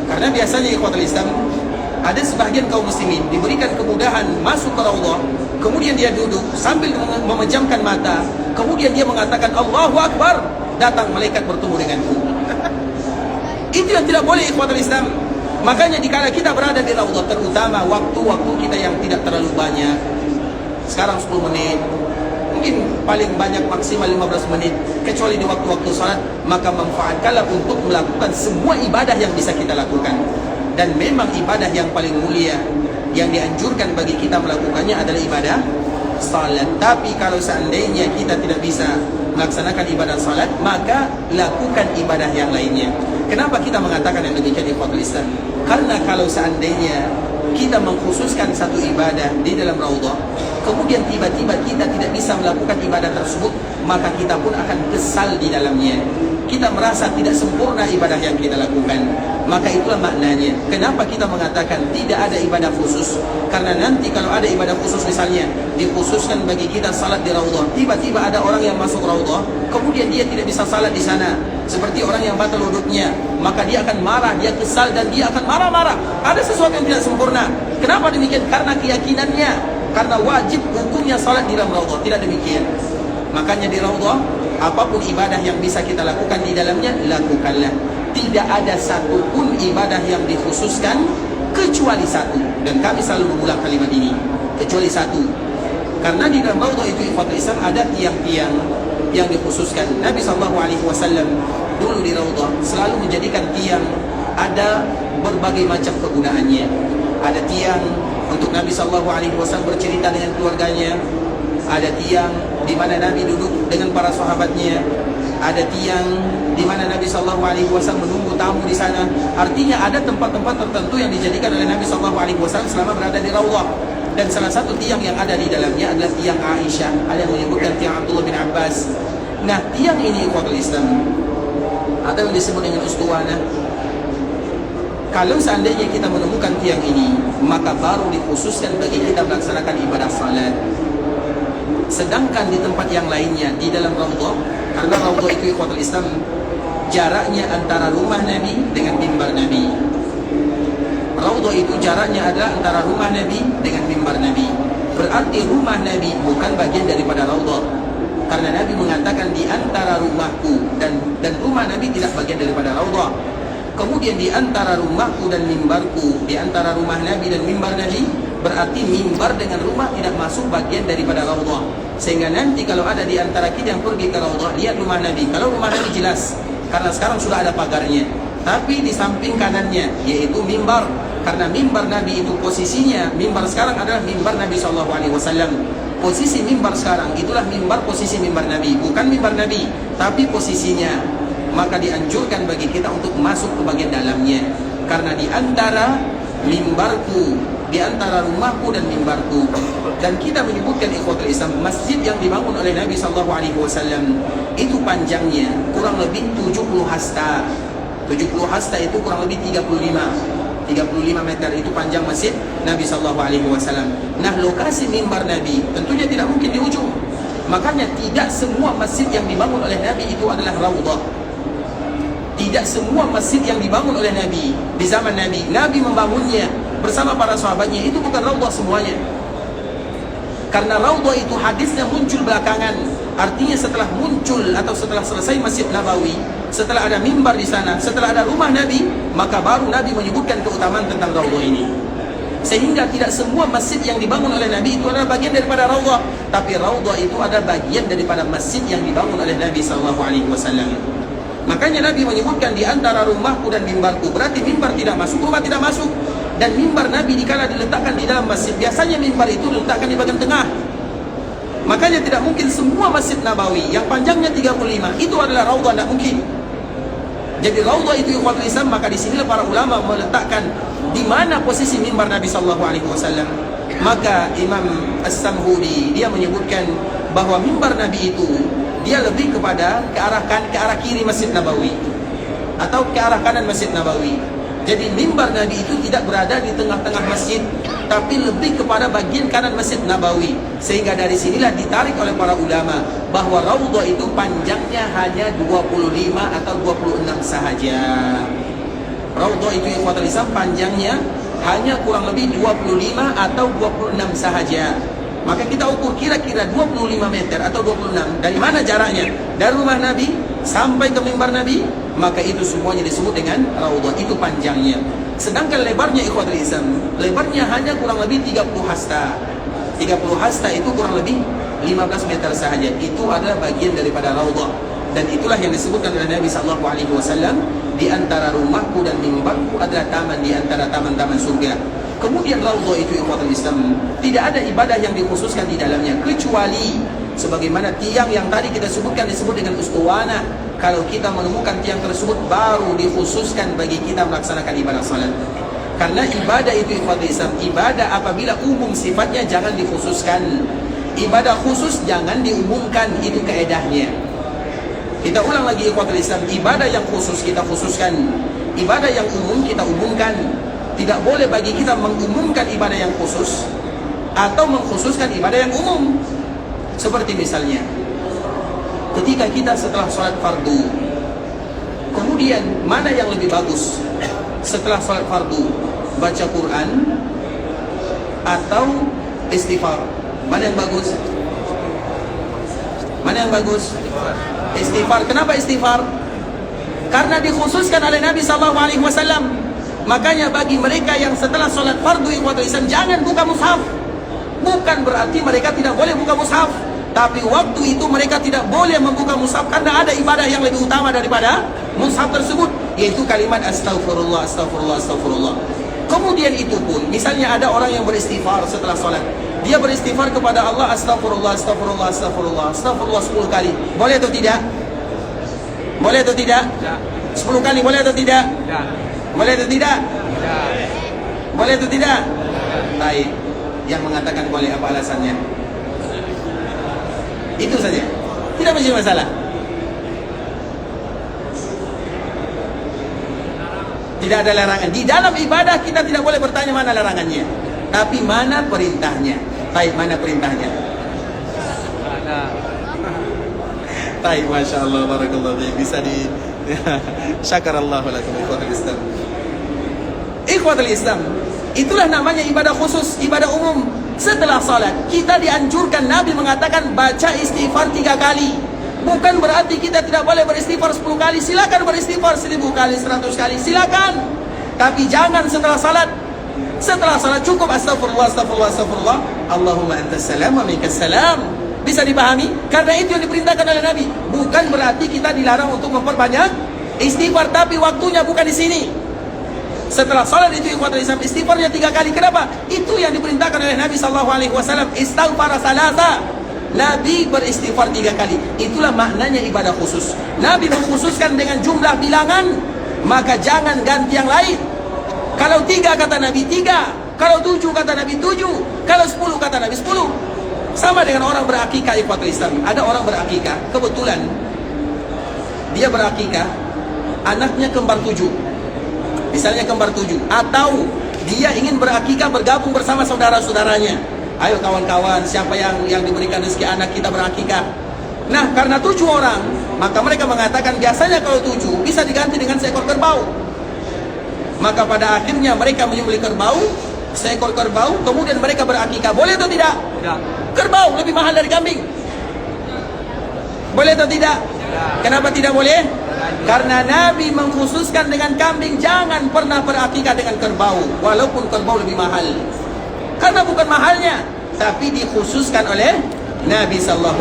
Karena biasanya ikhwatul Islam, ada sebahagian kaum muslimin diberikan kemudahan masuk ke Raudhah, kemudian dia duduk sambil memejamkan mata, kemudian dia mengatakan Allahu Akbar, datang malaikat bertemu denganku. Itu yang tidak boleh ikhwatul Islam. Makanya dikala kita berada di Raudhah, terutama waktu-waktu kita yang tidak terlalu banyak, sekarang 10 menit, mungkin paling banyak maksimal 15 menit, kecuali di waktu-waktu salat, maka manfaatkanlah untuk melakukan semua ibadah yang bisa kita lakukan. Dan memang ibadah yang paling mulia yang dianjurkan bagi kita melakukannya adalah ibadah salat. Tapi kalau seandainya kita tidak bisa melaksanakan ibadah salat, maka lakukan ibadah yang lainnya. Kenapa kita mengatakan yang demikian ikhwatul Islam? Karena kalau seandainya kita mengkhususkan satu ibadah di dalam Raudhah, kemudian tiba-tiba kita tidak bisa melakukan ibadah tersebut, maka kita pun akan kesal di dalamnya. Kita merasa tidak sempurna ibadah yang kita lakukan. Maka itulah maknanya kenapa kita mengatakan tidak ada ibadah khusus. Karena nanti kalau ada ibadah khusus, misalnya dikhususkan bagi kita salat di Raudhah, tiba-tiba ada orang yang masuk Raudhah, kemudian dia tidak bisa salat di sana, seperti orang yang batal wuduknya, maka dia akan marah, dia kesal, dan dia akan marah-marah. Ada sesuatu yang tidak sempurna. Kenapa demikian? Karena keyakinannya, karena wajib hukumnya salat di dalam Raudhah. Tidak demikian. Makanya di Raudhah, apapun ibadah yang bisa kita lakukan di dalamnya, lakukanlah. Tidak ada satu pun ibadah yang dikhususkan kecuali satu. Dan kami selalu mengulang kalimat ini, kecuali satu. Karena di dalam Raudhah itu ikhwatul Islam ada tiang-tiang yang dikhususkan. Nabi SAW dulu di Raudhah selalu menjadikan tiang ada berbagai macam kegunaannya. Ada tiang untuk Nabi SAW bercerita dengan keluarganya. Ada tiang di mana Nabi duduk dengan para sahabatnya. ada tiang di mana Nabi SAW menunggu tamu di sana. Artinya ada tempat-tempat tertentu yang dijadikan oleh Nabi SAW selama berada di Raudhah. Dan salah satu tiang yang ada di dalamnya adalah tiang Aisyah. Ada yang menyebutkan tiang Abdullah bin Abbas. Nah, tiang ini ikhwatul Islam atau yang disebut dengan ustuwanah. Kalau seandainya kita menemukan tiang ini, maka baru dikhususkan bagi kita melaksanakan ibadah salat. Sedangkan di tempat yang lainnya, di dalam Raudhah, karena Raudhah itu ikhwatul Islam jaraknya antara rumah Nabi dengan mimbar Nabi. Raudhah itu jaraknya adalah antara rumah Nabi dengan mimbar Nabi. Berarti rumah Nabi bukan bagian daripada Raudhah. Karena Nabi mengatakan di antara rumahku dan rumah Nabi tidak bagian daripada Raudhah. Kemudian di antara rumahku dan mimbarku, di antara rumah Nabi dan mimbar Nabi, berarti mimbar dengan rumah tidak masuk bagian daripada Raudhah. Sehingga nanti kalau ada di antara kita yang pergi ke Raudhah, lihat rumah Nabi. Kalau rumah Nabi jelas, karena sekarang sudah ada pagarnya. Tapi di samping kanannya, yaitu mimbar. Karena mimbar Nabi itu posisinya, mimbar sekarang adalah mimbar Nabi SAW. Posisi mimbar sekarang, itulah mimbar posisi mimbar Nabi. Bukan mimbar Nabi, tapi posisinya. Maka dianjurkan bagi kita untuk masuk ke bagian dalamnya. Karena di antara mimbarku, di antara rumahku dan mimbarku. Dan kita menyebutkan ikhwatul Islam, masjid yang dibangun oleh Nabi SAW itu panjangnya kurang lebih 70 hasta. 70 hasta itu kurang lebih 35 meter itu panjang masjid Nabi SAW. Nah, lokasi mimbar Nabi tentunya tidak mungkin di ujung. Makanya tidak semua masjid yang dibangun oleh Nabi itu adalah Raudhah. Tidak semua masjid yang dibangun oleh Nabi di zaman Nabi, Nabi membangunnya bersama para sahabatnya, itu bukan Raudhah semuanya. Karena Raudhah itu hadisnya muncul belakangan. Artinya setelah muncul atau setelah selesai Masjid Nabawi, setelah ada mimbar di sana, setelah ada rumah Nabi, maka baru Nabi menyebutkan keutamaan tentang Raudhah ini. Sehingga tidak semua masjid yang dibangun oleh Nabi itu adalah bagian daripada Raudhah, tapi Raudhah itu adalah bagian daripada masjid yang dibangun oleh Nabi SAW. Makanya Nabi menyebutkan di antara rumahku dan mimbarku. Berarti mimbar tidak masuk, rumah tidak masuk. Dan mimbar Nabi dikala diletakkan di dalam masjid, biasanya mimbar itu diletakkan di bagian tengah. Makanya tidak mungkin semua Masjid Nabawi yang panjangnya 35 itu adalah Raudhah, tidak mungkin. Jadi Raudhah itu ikhwatul Islam, maka di sinilah para ulama meletakkan di mana posisi mimbar Nabi SAW. Maka Imam As-Samhudi dia menyebutkan bahwa mimbar Nabi itu dia lebih kepada ke arah kiri Masjid Nabawi atau ke arah kanan Masjid Nabawi. Jadi mimbar Nabi itu tidak berada di tengah-tengah masjid, tapi lebih kepada bagian kanan Masjid Nabawi. Sehingga dari sinilah ditarik oleh para ulama bahwa Raudhah itu panjangnya hanya 25 atau 26 sahaja. Raudhah itu ikhwatul Islam panjangnya hanya kurang lebih 25 atau 26 sahaja. Maka kita ukur kira-kira 25 meter atau 26. Dari mana jaraknya? Dari rumah Nabi sampai ke mimbar Nabi, maka itu semuanya disebut dengan Raudhah, itu panjangnya. Sedangkan lebarnya ikhwatul Islam, lebarnya hanya kurang lebih 30 hasta. 30 hasta itu kurang lebih 15 meter sahaja. Itu adalah bagian daripada Raudhah. Dan itulah yang disebutkan oleh Nabi SAW, di antara rumahku dan mimbarku adalah taman di antara taman-taman surga. Kemudian Raudhah itu ikhwatul Islam, tidak ada ibadah yang dikhususkan di dalamnya kecuali sebagaimana tiang yang tadi kita sebutkan disebut dengan ustuwanah. Kalau kita menemukan tiang tersebut, baru dikhususkan bagi kita melaksanakan ibadah salat. Karena ibadah itu ikhwatul Islam, ibadah apabila umum sifatnya jangan dikhususkan. Ibadah khusus jangan diumumkan, itu kaedahnya. Kita ulang lagi ikhwatul Islam, ibadah yang khusus kita khususkan, ibadah yang umum kita umumkan. Tidak boleh bagi kita mengumumkan ibadah yang khusus atau mengkhususkan ibadah yang umum. Seperti misalnya ketika kita setelah sholat fardu, kemudian mana yang lebih bagus setelah sholat fardu, baca Quran atau istighfar? Mana yang bagus? Mana yang bagus? Istighfar. Kenapa istighfar? Karena dikhususkan oleh Nabi SAW. Makanya bagi mereka yang setelah sholat fardu ikhwatul Islam, jangan buka mushaf. Bukan berarti mereka tidak boleh buka mushaf, tapi waktu itu mereka tidak boleh membuka mushaf karena ada ibadah yang lebih utama daripada mushaf tersebut, yaitu kalimat astagfirullah, astagfirullah, astagfirullah. Kemudian itu pun, misalnya ada orang yang beristighfar setelah sholat, dia beristighfar kepada Allah, astagfirullah, astagfirullah, astagfirullah, astagfirullah 10 kali. Boleh atau tidak? Boleh atau tidak? 10 kali boleh atau tidak? Boleh atau tidak? Boleh atau tidak? Baik. Yang mengatakan boleh apa alasannya? Itu saja. Tidak menjadi masalah. Tidak ada larangan. Di dalam ibadah kita tidak boleh bertanya mana larangannya, tapi mana perintahnya. Baik, mana perintahnya? Baik, Masya Allah, barakallahu fiik. Bisa di syakarallahu lakum ikhwatul Islam. Ikhwatul Islam, itulah namanya ibadah khusus, ibadah umum. Setelah salat, kita dianjurkan, Nabi mengatakan baca istighfar 3 kali. Bukan berarti kita tidak boleh beristighfar 10 kali. Silakan beristighfar 1000 kali, 100 kali, silakan. Tapi jangan setelah salat. Setelah salat cukup astagfirullah, astagfirullah, astagfirullah. Allahumma antas salam wa minkas salam. Bisa dipahami? Karena itu yang diperintahkan oleh Nabi. Bukan berarti kita dilarang untuk memperbanyak istighfar, tapi waktunya bukan di sini. Setelah salat itu ikhwatul Islam, istighfarnya 3 kali. Kenapa? Itu yang diperintahkan oleh Nabi SAW. Istighfar salasa. Nabi beristighfar 3 kali. Itulah maknanya ibadah khusus. Nabi mengkhususkan dengan jumlah bilangan, maka jangan ganti yang lain. Kalau 3 kata Nabi 3, kalau 7 kata Nabi 7, kalau 10 kata Nabi 10. Sama dengan orang berakikah ikhwatul Islam. Ada orang berakikah, kebetulan dia berakikah, anaknya kembar 7. Misalnya kembar 7. Atau dia ingin berakikah bergabung bersama saudara-saudaranya. Ayo kawan-kawan, siapa yang diberikan rezeki anak kita berakikah. Nah, karena 7 orang, maka mereka mengatakan biasanya kalau 7 bisa diganti dengan seekor kerbau. Maka pada akhirnya mereka menyembelih kerbau, seekor kerbau, kemudian mereka berakikah. Boleh atau tidak? Tidak. Kerbau lebih mahal dari kambing. Boleh atau tidak? Tidak. Kenapa tidak boleh? Karena Nabi mengkhususkan dengan kambing. Jangan pernah berakikah dengan kerbau, walaupun kerbau lebih mahal. Karena bukan mahalnya, tapi dikhususkan oleh Nabi SAW.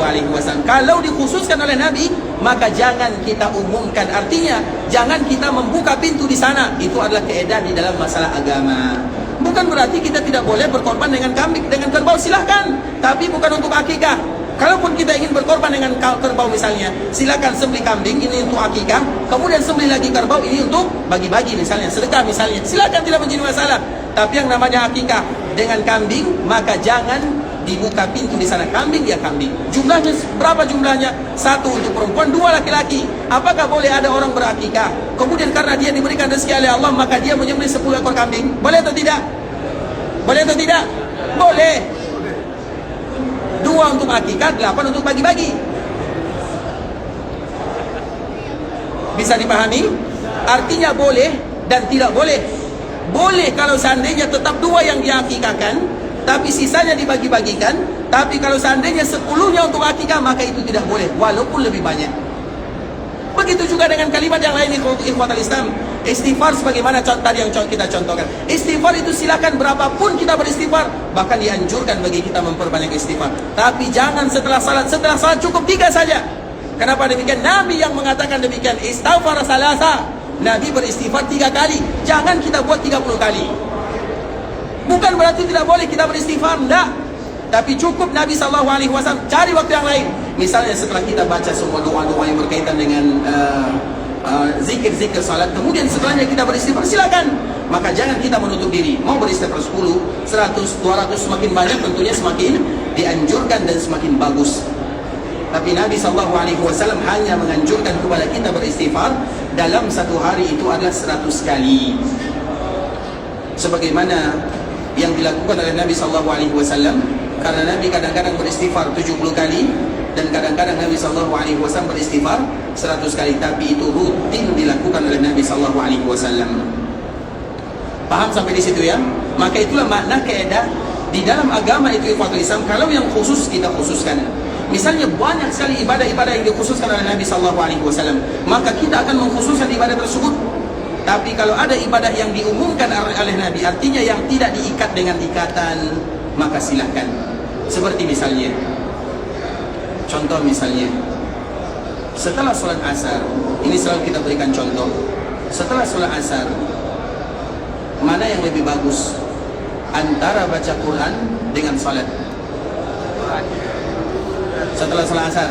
Kalau dikhususkan oleh Nabi, maka jangan kita umumkan. Artinya, jangan kita membuka pintu di sana. Itu adalah keadaan di dalam masalah agama. Bukan berarti kita tidak boleh berkorban dengan kambing, dengan kerbau, silahkan. Tapi bukan untuk akikah. Kalaupun kita ingin berkorban dengan kerbau misalnya, silakan sembelih kambing, ini untuk akikah. Kemudian sembelih lagi kerbau, ini untuk bagi-bagi misalnya, sedekah misalnya. Silakan, tidak menjadi masalah. Tapi yang namanya akikah dengan kambing, maka jangan dibuka pintu di sana. Kambing ya kambing. Jumlahnya berapa jumlahnya? 1 untuk perempuan, 2 laki-laki. Apakah boleh ada orang berakikah, kemudian karena dia diberikan rezeki oleh Allah, maka dia menyembelih 10 ekor kambing? Boleh atau tidak? Boleh atau tidak? Boleh. 2 untuk akikah, 8 untuk bagi-bagi. Bisa dipahami? Artinya boleh dan tidak boleh. Boleh kalau seandainya tetap 2 yang diakikahkan, tapi sisanya dibagi-bagikan. Tapi kalau seandainya 10-nya untuk akikah, maka itu tidak boleh, walaupun lebih banyak. Begitu juga dengan kalimat yang lain, ikhwatul Islam. Istighfar sebagaimana tadi yang kita contohkan. Istighfar itu silakan berapapun kita beristighfar. Bahkan dianjurkan bagi kita memperbanyak istighfar. Tapi jangan setelah salat. Setelah salat cukup 3 saja. Kenapa demikian? Nabi yang mengatakan demikian. Istighfar salasa. Nabi beristighfar 3 kali. Jangan kita buat 30 kali. Bukan berarti tidak boleh kita beristighfar, enggak. Tapi cukup Nabi SAW cari waktu yang lain. Misalnya setelah kita baca semua doa-doa yang berkaitan dengan zikir-zikir salat, kemudian setelahnya kita beristighfar, silakan. Maka jangan kita menutup diri. Mau beristighfar 10, 100, 200, semakin banyak tentunya semakin dianjurkan dan semakin bagus. Tapi Nabi SAW hanya menganjurkan kepada kita beristighfar dalam 1 hari itu adalah 100 kali. Sebagaimana yang dilakukan oleh Nabi SAW. Karena Nabi kadang-kadang beristighfar 70 kali, dan kadang-kadang Nabi SAW beristighfar 100 kali. Tapi itu rutin dilakukan oleh Nabi SAW. Paham sampai di situ ya? Maka itulah makna keadaan di dalam agama itu ikhwatul Islam. Kalau yang khusus kita khususkan. Misalnya banyak sekali ibadah-ibadah yang dikhususkan oleh Nabi SAW, maka kita akan mengkhususkan ibadah tersebut. Tapi kalau ada ibadah yang diumumkan oleh Nabi, artinya yang tidak diikat dengan ikatan, maka silahkan. Seperti misalnya, contoh misalnya, setelah sholat asar, ini selalu kita berikan contoh. Setelah sholat asar, mana yang lebih bagus antara baca Quran dengan sholat? Setelah sholat asar,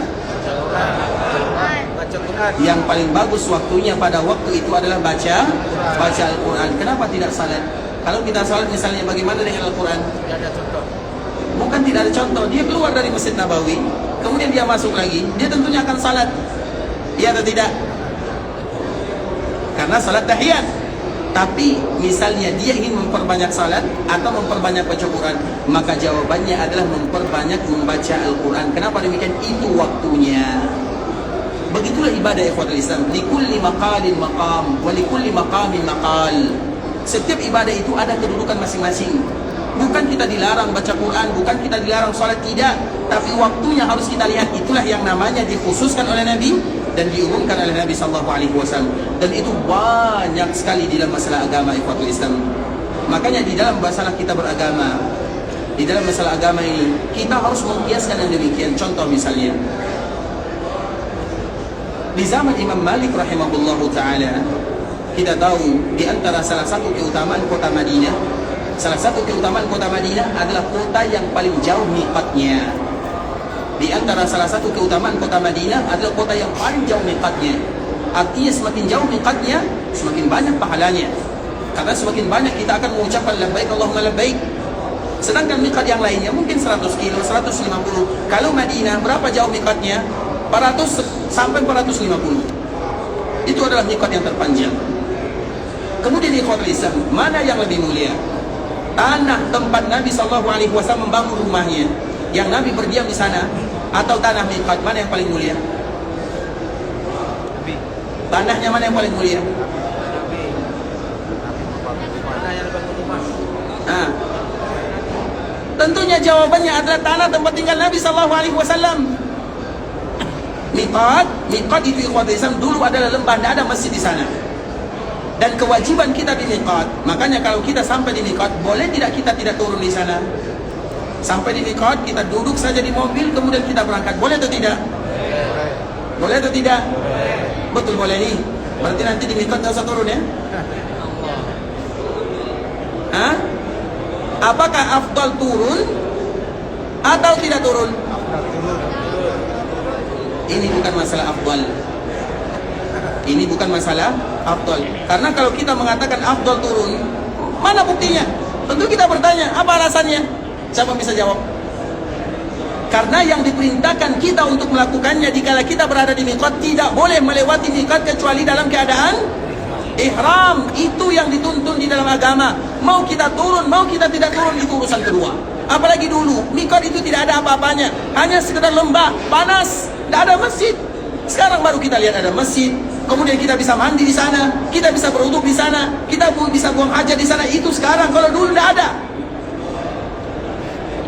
Yang paling bagus waktunya pada waktu itu adalah baca Al-Quran. Kenapa tidak salat? Kalau kita salat misalnya, bagaimana dengan Al-Quran? Bukan tidak ada contoh. Dia keluar dari Masjid Nabawi, kemudian dia masuk lagi, dia tentunya akan salat. Iya atau tidak? Karena salat tahiyat. Tapi misalnya dia ingin memperbanyak salat atau memperbanyak baca Quran, maka jawabannya adalah memperbanyak membaca Al-Quran. Kenapa demikian? Itu waktunya. Begitulah ibadah ikhwatul Islam. Likulli maqalin maqam wa likulli maqamin maqal. Setiap ibadah itu ada kedudukan masing-masing. Bukan kita dilarang baca Quran, bukan kita dilarang salat, tidak. Tapi waktunya harus kita lihat. Itulah yang namanya dikhususkan oleh Nabi dan diumumkan oleh Nabi SAW. Dan itu banyak sekali di dalam masalah agama ikhwatul Islam. Makanya di dalam masalah kita beragama, di dalam masalah agama ini, kita harus mengkiaskan yang demikian. Contoh misalnya, di zaman Imam Malik rahimahullahu ta'ala, kita tahu di antara salah satu keutamaan kota Madinah, salah satu keutamaan kota Madinah adalah kota yang paling jauh miqatnya. Di antara salah satu keutamaan kota Madinah adalah kota yang paling jauh miqatnya. Artinya semakin jauh miqatnya, semakin banyak pahalanya. Karena semakin banyak kita akan mengucapkan labbaik Allahumma labbaik. Sedangkan miqat yang lainnya mungkin 100 kilo, 150. Kalau Madinah berapa jauh miqatnya? 400 sampai 450. Itu adalah miqat yang terpanjang. Kemudian ikhwatul Islam, mana yang lebih mulia? Tanah tempat Nabi SAW membangun rumahnya, yang Nabi berdiam di sana, atau tanah miqat, mana yang paling mulia? Tanahnya mana yang paling mulia? Nah, tentunya jawabannya adalah tanah tempat tinggal Nabi SAW. Miqat itu ikhwatul Islam dulu adalah lembah, tidak ada masjid di sana. Dan kewajiban kita di miqat. Makanya kalau kita sampai di miqat, boleh tidak kita tidak turun di sana? Sampai di miqat, kita duduk saja di mobil, kemudian kita berangkat. Boleh atau tidak? Boleh atau tidak? Betul boleh nih. Berarti nanti di miqat tidak usah turun ya? Hah? Apakah afdal turun atau tidak turun? Ini bukan masalah afdal. Ini bukan masalah afdal. Karena kalau kita mengatakan afdal turun, mana buktinya? Tentu kita bertanya, apa alasannya? Siapa bisa jawab? Karena yang diperintahkan kita untuk melakukannya dikala kita berada di miqat, tidak boleh melewati miqat kecuali dalam keadaan ihram. Itu yang dituntun di dalam agama. Mau kita turun, mau kita tidak turun, itu urusan kedua. Apalagi dulu, miqat itu tidak ada apa-apanya, hanya sekedar lembah, panas, tidak ada masjid. Sekarang baru kita lihat ada masjid. Kemudian kita bisa mandi di sana, kita bisa berwudu di sana, kita bisa buang hajat di sana. Itu sekarang, kalau dulu tidak ada.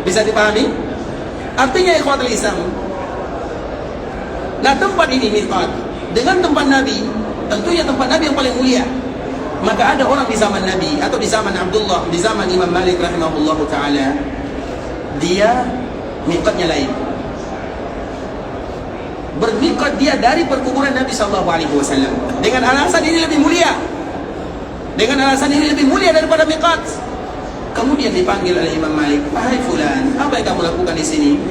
Bisa dipahami? Artinya ikhwatul Islam, nah tempat ini miqat dengan tempat Nabi, tentunya tempat Nabi yang paling mulia. Maka ada orang di zaman Nabi atau di zaman Abdullah, di zaman Imam Malik rahimahullahu ta'ala, dia miqatnya lain. Bermiqat dia dari perkuburan Nabi SAW dengan alasan ini lebih mulia, dengan alasan ini lebih mulia daripada miqat. Kemudian dipanggil oleh Imam Malik, "Wahai fulan, apa yang kamu lakukan di sini?"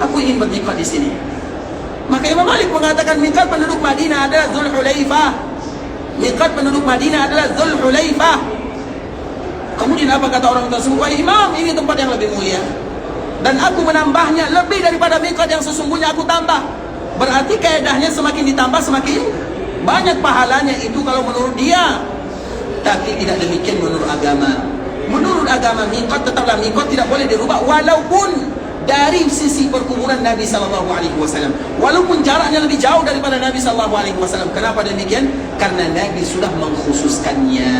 "Aku ingin bermiqat di sini." Maka Imam Malik mengatakan miqat penduduk Madinah adalah Dzulhulaifah. Miqat penduduk Madinah adalah Dzulhulaifah. Kemudian apa kata orang tersebut? "Wahai Imam, ini tempat yang lebih mulia, dan aku menambahnya lebih daripada miqat yang sesungguhnya aku tambah." Berarti kaedahnya semakin ditambah semakin banyak pahalanya itu kalau menurut dia. Tapi tidak demikian menurut agama. Menurut agama miqat tetaplah miqat, tidak boleh dirubah walaupun dari sisi perkuburan Nabi SAW, walaupun jaraknya lebih jauh daripada Nabi SAW. Kenapa demikian? Karena Nabi sudah mengkhususkannya.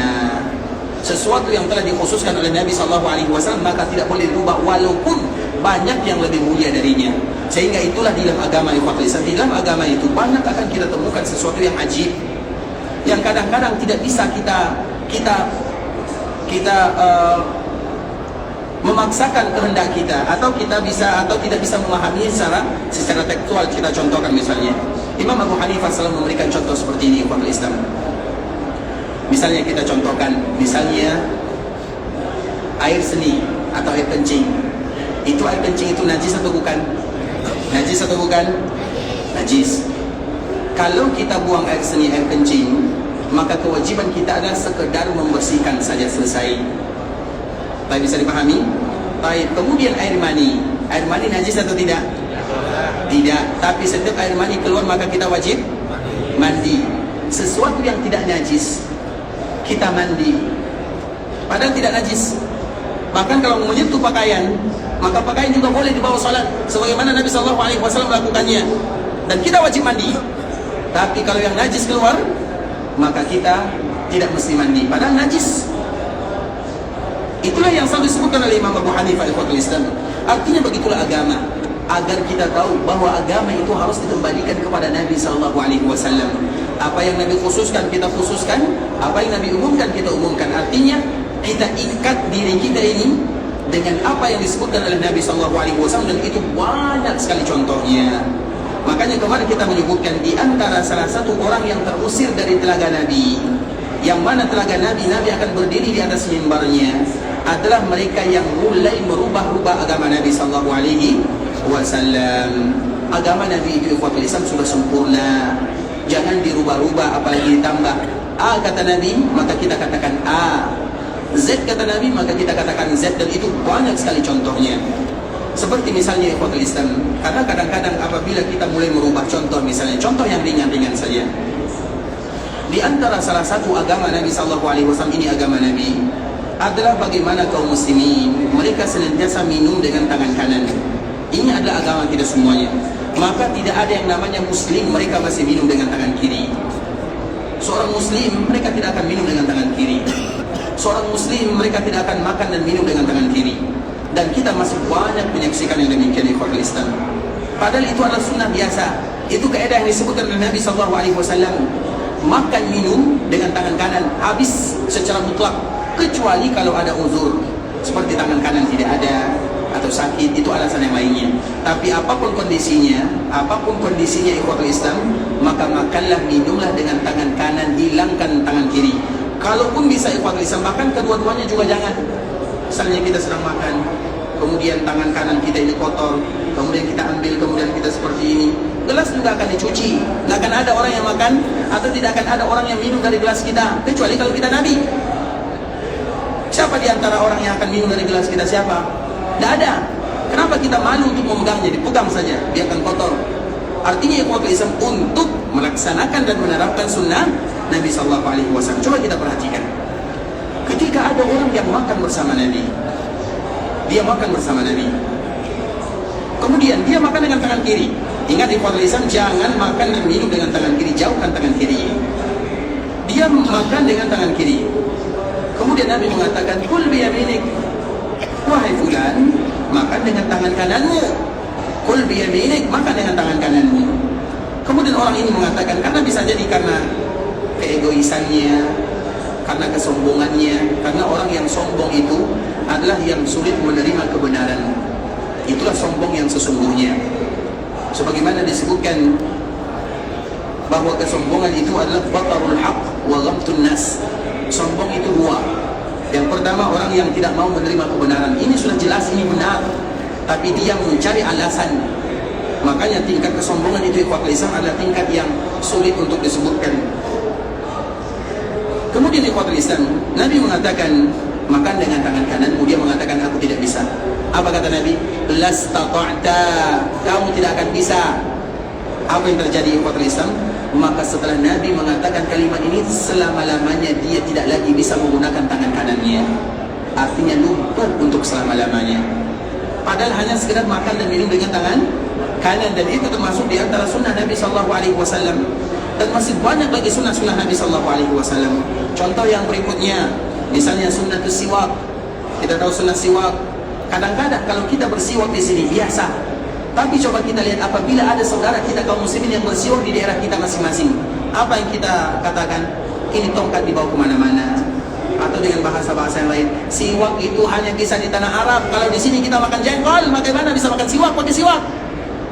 Sesuatu yang telah dikhususkan oleh Nabi SAW maka tidak boleh dirubah walaupun banyak yang lebih mulia darinya. Sehingga itulah di dalam agama Islam, di dalam agama itu banyak akan kita temukan sesuatu yang ajib, yang kadang-kadang tidak bisa kita memaksakan kehendak kita, atau kita bisa atau tidak bisa memahami secara tekstual. Kita contohkan misalnya, Imam Abu Hanifah selalu memberikan contoh seperti ini kepada Islam. Misalnya kita contohkan, misalnya air seni atau air kencing. Itu air kencing itu najis atau bukan? Najis atau bukan? Najis. Kalau kita buang air seni, air kencing, maka kewajiban kita adalah sekedar membersihkan saja, selesai. Baik, bisa dipahami? Baik, kemudian air mani. Air mani najis atau tidak? Tidak. Tapi setiap air mani keluar maka kita wajib mandi. Sesuatu yang tidak najis kita mandi, padahal tidak najis. Bahkan kalau menyentuh pakaian, maka pakaian juga boleh dibawa salat, sebagaimana Nabi SAW melakukannya. Dan kita wajib mandi. Tapi kalau yang najis keluar, maka kita tidak mesti mandi, padahal najis. Itulah yang selalu disebutkan oleh Imam Abu Hanifah ikhwatul Islam. Artinya begitulah agama, agar kita tahu bahwa agama itu harus dikembalikan kepada Nabi SAW. Apa yang Nabi khususkan kita khususkan, apa yang Nabi umumkan kita umumkan. Artinya kita ikat diri kita ini dengan apa yang disebutkan oleh Nabi SAW, dan itu banyak sekali contohnya. Makanya kemarin kita menyebutkan di antara salah satu orang yang terusir dari telaga Nabi, yang mana telaga Nabi akan berdiri di atas mimbarnya, adalah mereka yang mulai merubah-rubah agama Nabi SAW. Agama Nabi itu ikhwatul Islam sudah sempurna, jangan dirubah-rubah apalagi ditambah. A kata Nabi, maka kita katakan A. Z kata Nabi, maka kita katakan Z. Dan itu banyak sekali contohnya. Seperti misalnya ikhwatul Islam, karena kadang-kadang apabila kita mulai merubah contoh, misalnya contoh yang ringan-ringan saja. Di antara salah satu agama Nabi SAW, ini agama Nabi, adalah bagaimana kaum muslimin mereka senantiasa minum dengan tangan kanan. Ini adalah agama kita semuanya. Maka tidak ada yang namanya muslim mereka masih minum dengan tangan kiri. Seorang muslim mereka tidak akan minum dengan tangan kiri. Seorang muslim mereka tidak akan makan dan minum dengan tangan kiri. Dan kita masih banyak menyaksikan yang demikian di ikhwatul Islam. Padahal itu adalah sunnah biasa. Itu kaidah yang disebutkan oleh Nabi SAW. Makan minum dengan tangan kanan habis secara mutlak, kecuali kalau ada uzur, seperti tangan kanan tidak ada atau sakit, itu alasan yang lainnya. Tapi apapun kondisinya ikhwatul Islam, maka makanlah, minumlah dengan tangan kanan, hilangkan tangan kiri. Kalaupun bisa ikhwatul Islam, bahkan kedua-duanya juga jangan. Misalnya kita sedang makan, kemudian tangan kanan kita ini kotor, kemudian kita ambil, kemudian kita seperti ini, gelas juga akan dicuci. Tidak akan ada orang yang makan, atau tidak akan ada orang yang minum dari gelas kita, kecuali kalau kita Nabi. Siapa di antara orang yang akan minum dari gelas kita? Siapa? Tidak ada. Kenapa kita malu untuk memegangnya? Dipegang saja, biarkan kotor. Artinya ikhwatul Islam untuk melaksanakan dan menerapkan sunnah Nabi SAW. Coba kita perhatikan. Ketika ada orang yang makan bersama Nabi, dia makan bersama Nabi, kemudian dia makan dengan tangan kiri. Ingat ikhwatul Islam, jangan makan dan minum dengan tangan kiri, jauhkan tangan kiri. Dia makan dengan tangan kiri. Kemudian Nabi mengatakan, kul biyaminik, wahai fulan, makan dengan tangan kananmu. Kul biyaminik, makan dengan tangan kananmu. Kemudian orang ini mengatakan, karena bisa jadi karena keegoisannya, karena kesombongannya, karena orang yang sombong itu adalah yang sulit menerima kebenaran. Itulah sombong yang sesungguhnya. Sebagaimana disebutkan bahwa kesombongan itu adalah batarul haq wa ghamtun nas. Sombong itu dua. Yang pertama, orang yang tidak mau menerima kebenaran. Ini sudah jelas ini benar, tapi dia mencari alasan. Makanya tingkat kesombongan itu ikhwatul Islam adalah tingkat yang sulit untuk disebutkan. Kemudian ikhwatul Islam, Nabi mengatakan makan dengan tangan kanan. Dia mengatakan aku tidak bisa. Apa kata Nabi? Lastata'ta, kamu tidak akan bisa. Apa yang terjadi ikhwatul Islam? Maka setelah Nabi mengatakan kalimat ini, selama-lamanya dia tidak lagi bisa menggunakan tangan kanannya. Artinya lumpuh untuk selama-lamanya. Padahal hanya sekedar makan dan minum dengan tangan kanan, dan itu termasuk di antara sunnah Nabi SAW. Dan masih banyak lagi sunnah-sunnah Nabi SAW. Contoh yang berikutnya, misalnya sunnah siwak. Kita tahu sunnah siwak. Kadang-kadang kalau kita bersiwak di sini biasa, tapi coba kita lihat apabila ada saudara kita kaum muslimin yang bersiwak di daerah kita masing-masing, apa yang kita katakan? Ini tongkat dibawa kemana-mana. Atau dengan bahasa-bahasa yang lain, siwak itu hanya bisa di tanah Arab. Kalau di sini kita makan jengkol, bagaimana bisa makan siwak pakai siwak?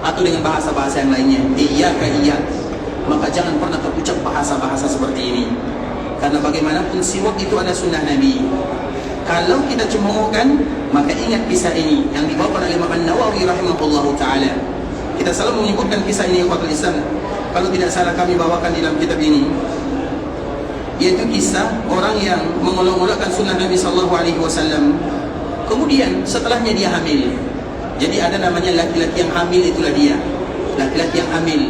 Atau dengan bahasa-bahasa yang lainnya, iya. Maka jangan pernah terucap bahasa-bahasa seperti ini. Karena bagaimanapun siwak itu ada sunnah Nabi. Kalau kita cemoohkan, maka ingat kisah ini yang dibawakan oleh Imam Nawawi rahimahullahu ta'ala. Kita selalu menyebutkan kisah ini ikhwatul Islam, kalau tidak salah kami bawakan dalam kitab ini, yaitu kisah orang yang mengolok-olokkan sunnah Nabi SAW. Kemudian setelahnya dia hamil. Jadi ada namanya laki-laki yang hamil, itulah dia, laki-laki yang hamil.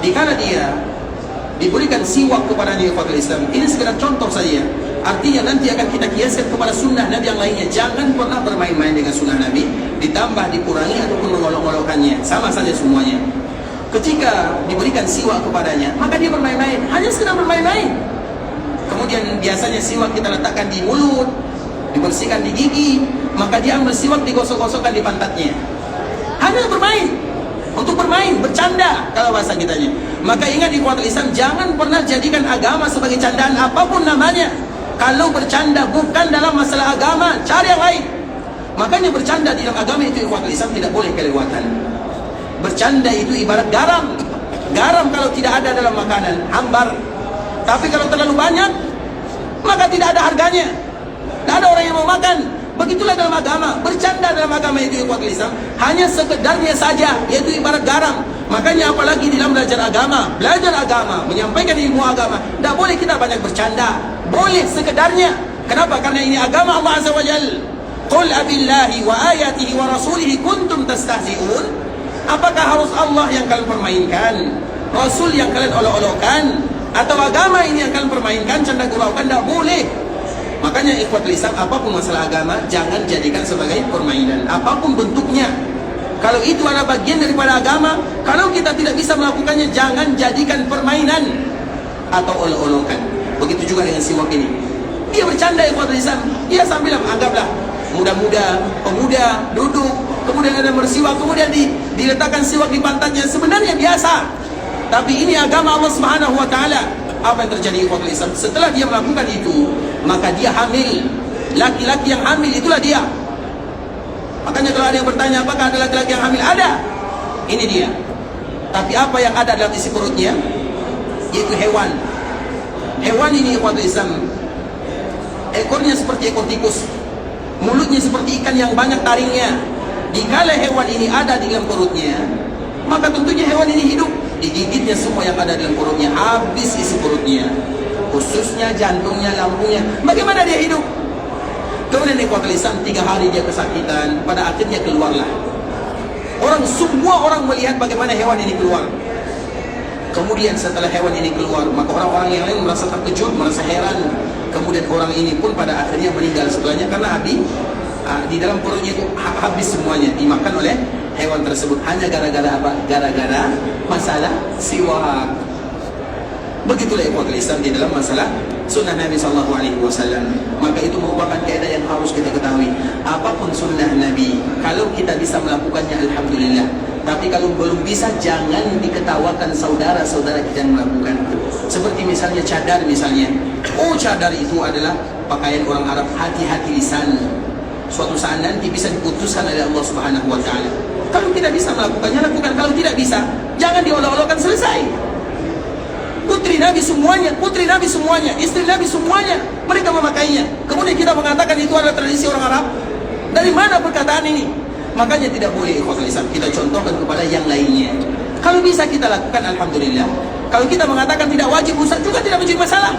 Dikala dia diberikan siwak kepada Nabi Islam, ini sekedar contoh saja. Artinya nanti akan kita kiaskan kepada sunnah Nabi yang lainnya. Jangan pernah bermain-main dengan sunnah Nabi, ditambah, dikurangi, ataupun mengolok-olokkannya. Sama saja semuanya. Ketika diberikan siwak kepadanya, maka dia bermain-main, hanya sekedar bermain-main. Kemudian biasanya siwak kita letakkan di mulut, dibersihkan di gigi, maka dia ambil siwak, digosok-gosokkan di pantatnya. Hanya bermain, untuk bermain, bercanda kalau bahasa kitanya. Maka ingat ikhwatul Islam, jangan pernah jadikan agama sebagai candaan apapun namanya. Kalau bercanda bukan dalam masalah agama, cari yang lain. Makanya bercanda di dalam agama itu ikhwatul Islam tidak boleh kelewatan. Bercanda itu ibarat garam. Garam kalau tidak ada dalam makanan, hambar. Tapi kalau terlalu banyak, maka tidak ada harganya. Tidak ada orang yang mau makan. Begitulah dalam agama. Bercanda dalam agama itu ikhwatul Islam hanya sekedarnya saja, yaitu ibarat garam. Makanya apalagi dalam belajar agama, menyampaikan ilmu agama, tidak boleh kita banyak bercanda. Boleh sekedarnya. Kenapa? Karena ini agama Allah Azza wa Jalla. Qul abillahi wa ayatihi wa rasulihi kuntum tastahzi'un. Apakah harus Allah yang kalian permainkan, Rasul yang kalian olok-olokkan, atau agama ini yang kalian permainkan, canda guraukan? Tidak boleh. Makanya ikhwatul Islam, apapun masalah agama, jangan jadikan sebagai permainan, apapun bentuknya. Kalau itu adalah bagian daripada agama, kalau kita tidak bisa melakukannya, jangan jadikan permainan atau olok-olokan. Begitu juga dengan siwak ini. Dia bercanda ikhwatul Islam, dia sambil anggaplah muda-muda, pemuda duduk, kemudian ada bersiwak, kemudian diletakkan siwak di pantatnya. Sebenarnya biasa, tapi ini agama Allah Subhanahu wa Ta'ala. Apa yang terjadi ikhwatul Islam? Setelah dia melakukan itu, maka dia hamil. Laki-laki yang hamil itulah dia. Makanya kalau ada yang bertanya, apakah ada laki-laki yang hamil? Ada. Ini dia. Tapi apa yang ada dalam isi perutnya? Yaitu hewan. Hewan ini ikhwatul Islam, ekornya seperti ekor tikus, mulutnya seperti ikan yang banyak taringnya. Dikala hewan ini ada di dalam perutnya, maka tentunya hewan ini hidup. Digigitnya semua yang ada dalam perutnya, habis isi perutnya, khususnya jantungnya, lambungnya. Bagaimana dia hidup? Kemudian ikhwatul Islam, 3 hari dia kesakitan, pada akhirnya keluarlah. Semua orang melihat bagaimana hewan ini keluar. Kemudian setelah hewan ini keluar, maka orang-orang yang lain merasa terkejut, merasa heran. Kemudian orang ini pun pada akhirnya meninggal setelahnya, karena di dalam perutnya itu habis semuanya, dimakan oleh hewan tersebut. Hanya gara-gara apa? Gara-gara masalah siwak. Begitulah ikhwatul Islam di dalam masalah sunnah Nabi SAW. Maka itu merupakan kaidah yang harus kita ketahui. Apapun sunnah Nabi, kalau kita bisa melakukannya, alhamdulillah. Tapi kalau belum bisa, jangan diketawakan saudara-saudara kita yang melakukan. Seperti misalnya cadar misalnya. Oh, cadar itu adalah pakaian orang Arab. Hati-hati lisan. Suatu saat nanti bisa diputuskan oleh Allah Subhanahu wa Ta'ala. Kalau tidak bisa melakukannya, lakukan. Kalau tidak bisa, jangan diolok-olokkan, selesai. Putri Nabi semuanya, istri Nabi semuanya, mereka memakainya. Kemudian kita mengatakan itu adalah tradisi orang Arab. Dari mana perkataan ini? Makanya tidak boleh ikhwatul Islam kita contohkan kepada yang lainnya. Kalau bisa kita lakukan, alhamdulillah. Kalau kita mengatakan tidak wajib, Ustaz, juga tidak menjadi masalah.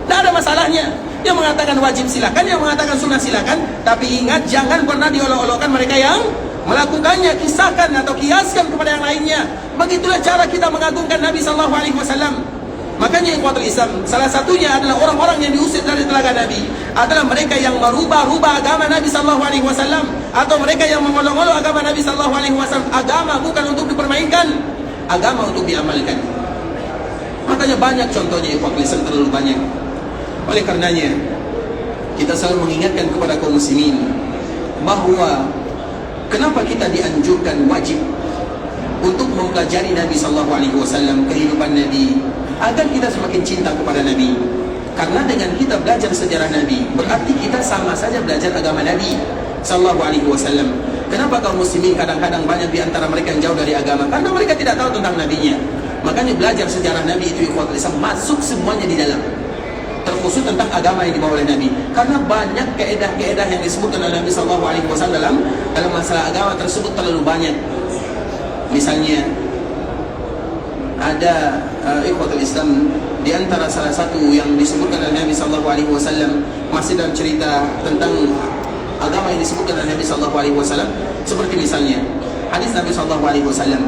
Tidak ada masalahnya. Yang mengatakan wajib silakan, yang mengatakan sunnah silakan. Tapi ingat, jangan pernah diolok-olokkan mereka yang melakukannya. Kisahkan atau kiaskan kepada yang lainnya. Begitulah cara kita mengagungkan Nabi SAW. Makanya ikhwatul Islam, salah satunya adalah orang-orang yang diusir dari telaga Nabi adalah mereka yang merubah-rubah agama Nabi SAW, atau mereka yang mengolok-olok agama Nabi SAW. Agama bukan untuk dipermainkan, agama untuk diamalkan. Makanya banyak contohnya ikhwatul Islam, terlalu banyak. Oleh karenanya kita selalu mengingatkan kepada kaum muslimin bahwa kenapa kita dianjurkan wajib untuk mempelajari Nabi SAW, kehidupan Nabi, agar kita semakin cinta kepada Nabi. Karena dengan kita belajar sejarah Nabi, berarti kita sama saja belajar agama Nabi SAW. Kenapa kaum muslimin kadang-kadang banyak di antara mereka yang jauh dari agama? Karena mereka tidak tahu tentang Nabinya. Makanya belajar sejarah Nabi itu ikhwatul Islam, masuk semuanya di dalam, terkhusus tentang agama yang dibawa oleh Nabi. Karena banyak keedah-keedah yang disebutkan oleh Nabi SAW dalam masalah agama tersebut terlalu banyak. Misalnya ada ikhwatul Islam, di antara salah satu yang disebutkan oleh Nabi sallallahu alaihi wasallam masih dalam cerita tentang agama yang disebutkan oleh Nabi sallallahu alaihi wasallam, seperti misalnya hadis Nabi sallallahu alaihi wasallam,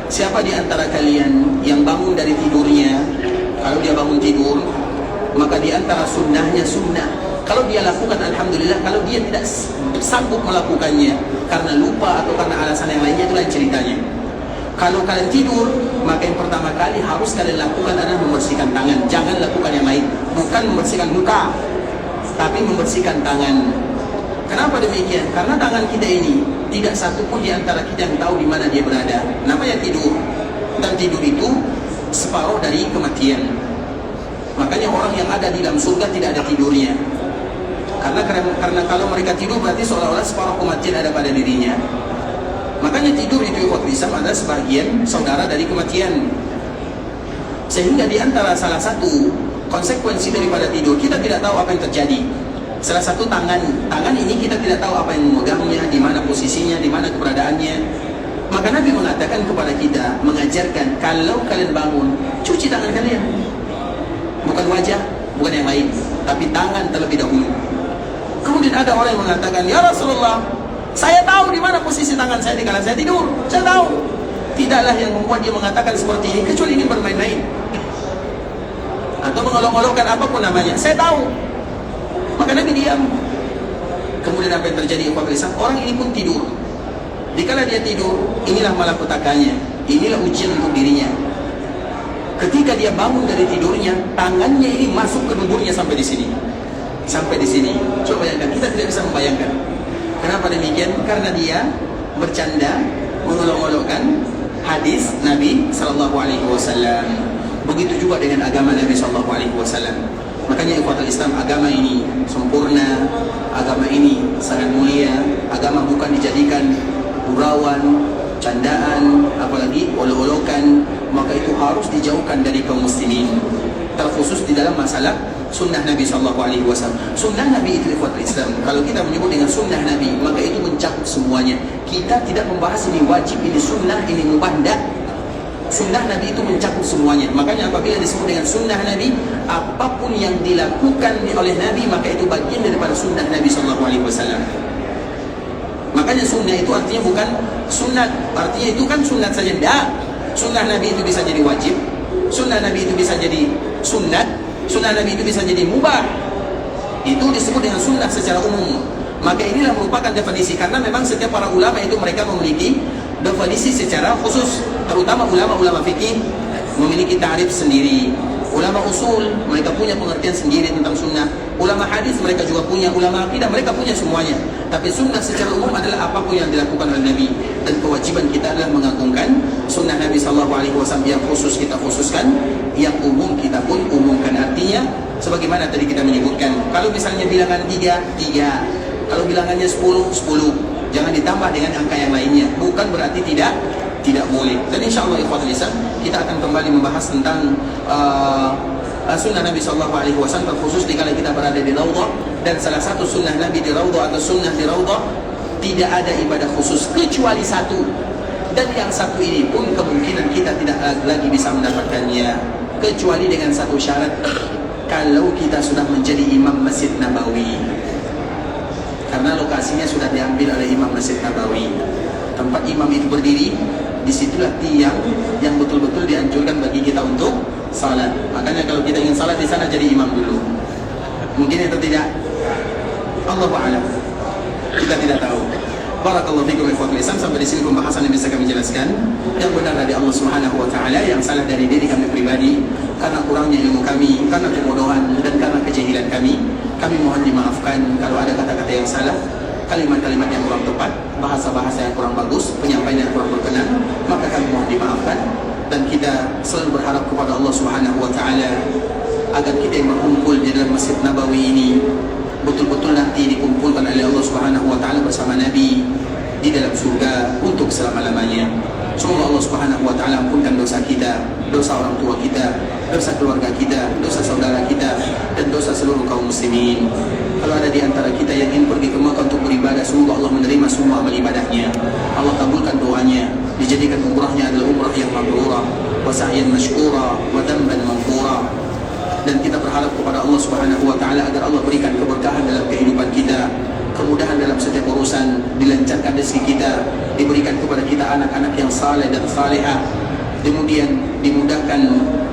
siapa di antara kalian yang bangun dari tidurnya, kalau dia bangun tidur, maka di antara sunnahnya sunnah, kalau dia lakukan alhamdulillah, kalau dia tidak sanggup melakukannya karena lupa atau karena alasan yang lainnya, itu lain ceritanya. Kalau kalian tidur, maka yang pertama kali harus kalian lakukan adalah membersihkan tangan. Jangan lakukan yang lain, bukan membersihkan muka, tapi membersihkan tangan. Kenapa demikian? Karena tangan kita ini tidak satu pun di antara kita yang tahu di mana dia berada. Namanya tidur, dan tidur itu separuh dari kematian. Makanya orang yang ada di dalam surga tidak ada tidurnya. Karena kalau mereka tidur berarti seolah-olah separuh kematian ada pada dirinya. Makanya tidur itu ikhwatul Islam adalah sebagian saudara dari kematian. Sehingga di antara salah satu konsekuensi daripada tidur, kita tidak tahu apa yang terjadi. Salah satu tangan ini kita tidak tahu apa yang memegangnya, di mana posisinya, di mana keberadaannya. Maka Nabi mengatakan kepada kita, mengajarkan, kalau kalian bangun, cuci tangan kalian. Bukan wajah, bukan yang lain, tapi tangan terlebih dahulu. Kemudian ada orang yang mengatakan, ya Rasulullah, saya tahu di mana posisi tangan saya dikala saya tidur. Saya tahu. Tidaklah yang membuat dia mengatakan seperti ini kecuali ingin bermain-main atau mengolok-olokkan apapun namanya. Saya tahu. Maka Nabi diam. Kemudian apa yang terjadi? Orang ini pun tidur. Dikala dia tidur, inilah malapetakannya, inilah ujian untuk dirinya. Ketika dia bangun dari tidurnya, tangannya ini masuk ke tubuhnya sampai di sini. Sampai di sini. Coba bayangkan, kita tidak bisa membayangkan. Kenapa demikian? Karena dia bercanda, mengolok-olokkan hadis Nabi sallallahu alaihi wasallam. Begitu juga dengan agama Nabi sallallahu alaihi wasallam. Makanya ikhwatul Islam, agama ini sempurna, agama ini sangat mulia. Agama bukan dijadikan gurauan, candaan, apalagi olok-olokan. Maka itu harus dijauhkan dari kaum muslimin, terkhusus di dalam masalah sunnah Nabi SAW. Sunnah Nabi itu ikhwatul Islam, kalau kita menyebut dengan sunnah Nabi, maka itu mencakup semuanya. Kita tidak membahas ini wajib, ini sunnah, ini mubah, tidak. Sunnah Nabi itu mencakup semuanya. Makanya apabila disebut dengan sunnah Nabi, apapun yang dilakukan oleh Nabi, maka itu bagian daripada sunnah Nabi SAW. Makanya sunnah itu artinya bukan sunat, artinya itu kan sunat saja, tidak. Sunnah Nabi itu bisa jadi wajib, sunnah Nabi itu bisa jadi sunat, sunnah Nabi itu bisa jadi mubah. Itu disebut dengan sunnah secara umum. Maka inilah merupakan definisi, karena memang setiap para ulama itu mereka memiliki definisi secara khusus. Terutama ulama-ulama fikih memiliki ta'rif sendiri. Ulama usul mereka punya pengertian sendiri tentang sunnah. Ulama hadis mereka juga punya, ulama akidah mereka punya semuanya. Tapi sunnah secara umum adalah apapun yang dilakukan oleh Nabi, dan kewajiban kita adalah mengagungkan sunnah Nabi SAW. Yang khusus kita khususkan, yang umum kita pun umumkan. Artinya sebagaimana tadi kita menyebutkan, kalau misalnya bilangan 3, 3. Kalau bilangannya 10, 10. Jangan ditambah dengan angka yang lainnya. Bukan berarti tidak boleh. Dan insyaAllah ikhwatul Islam, kita akan kembali membahas tentang sunnah Nabi SAW, terkhusus dikala kita berada di Raudhah. Dan salah satu sunnah Nabi di Raudhah atau sunnah di Raudhah, tidak ada ibadah khusus kecuali satu. Dan yang satu ini pun kemungkinan kita tidak lagi bisa mendapatkannya, kecuali dengan satu syarat, kalau kita sudah menjadi imam Masjid Nabawi. Karena lokasinya sudah diambil oleh Imam Masjid Nabawi. Tempat imam itu berdiri, disitulah tiang yang betul-betul dianjurkan bagi kita untuk salat. Makanya kalau kita ingin salat di sana, jadi imam dulu. Mungkin atau tidak? Allahu a'lam. Kita tidak tahu. Barakallahu fikum ikhwatul Islam. Sampai di sini pembahasan yang bisa kami jelaskan. Yang benar dari Allah Subhanahu wa taala, yang salah dari diri kami pribadi karena kurangnya ilmu kami, karena kebodohan dan karena kejahilan kami. Kami mohon dimaafkan kalau ada kata-kata yang salah, kalimat-kalimat yang kurang tepat, bahasa-bahasa yang kurang bagus, penyampaian yang kurang berkenan, maka kami mohon dimaafkan. Dan kita selalu berharap kepada Allah Subhanahu wa taala agar kita yang berkumpul di dalam Masjid Nabawi ini betul-betul nanti dikumpulkan oleh Allah Subhanahu wa taala bersama Nabi di dalam surga untuk selama-lamanya. Semoga Allah Subhanahu wa taala ampunkan dosa kita, dosa orang tua kita, dosa keluarga kita, dosa saudara kita, dan dosa seluruh kaum muslimin. Kalau ada di antara kita yang ingin pergi ke Makkah untuk beribadah, semoga Allah menerima semua amal ibadahnya. Allah kabulkan doanya, dijadikan umrahnya adalah umrah yang mabrurah, wa sa'yan mashkura, wa dhanban maghfura. Dan kita berharap kepada Allah Subhanahu wa taala agar Allah berikan keberkahan dalam kehidupan kita, kemudahan dalam setiap urusan, dilancarkan rezeki kita, diberikan kepada kita anak-anak yang saleh dan salehah, kemudian dimudahkan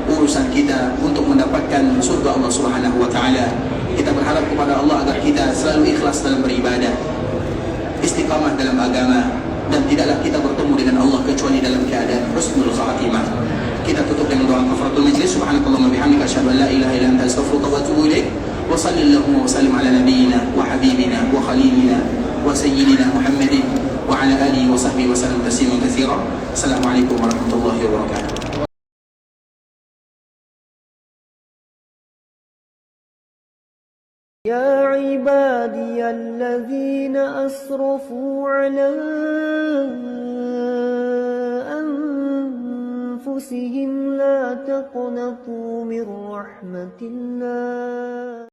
urusan kita untuk mendapatkan surga Allah Subhanahu wa taala. Kita berharap kepada Allah agar kita selalu ikhlas dalam beribadah, istiqamah dalam agama, dan tidaklah kita bertemu dengan Allah kecuali dalam keadaan husnul khatimah. Kita tutup dengan doa kafaratul majlis. Subhanakallahumma bihamdika asyhadu an la ilaha illa anta astaghfiruka wa atubu ilaik. Wa sallallahu wa sallim ala nabiyyina wa habibina wa khalilina wa sayyidina Muhammadin wa ala alihi wa sahbihi wa sallam tasliman katsira. Assalamualaikum warahmatullahi wabarakatuh. يا عبادي الذين أسرفوا على أنفسهم لا تقنطوا من رحمة الله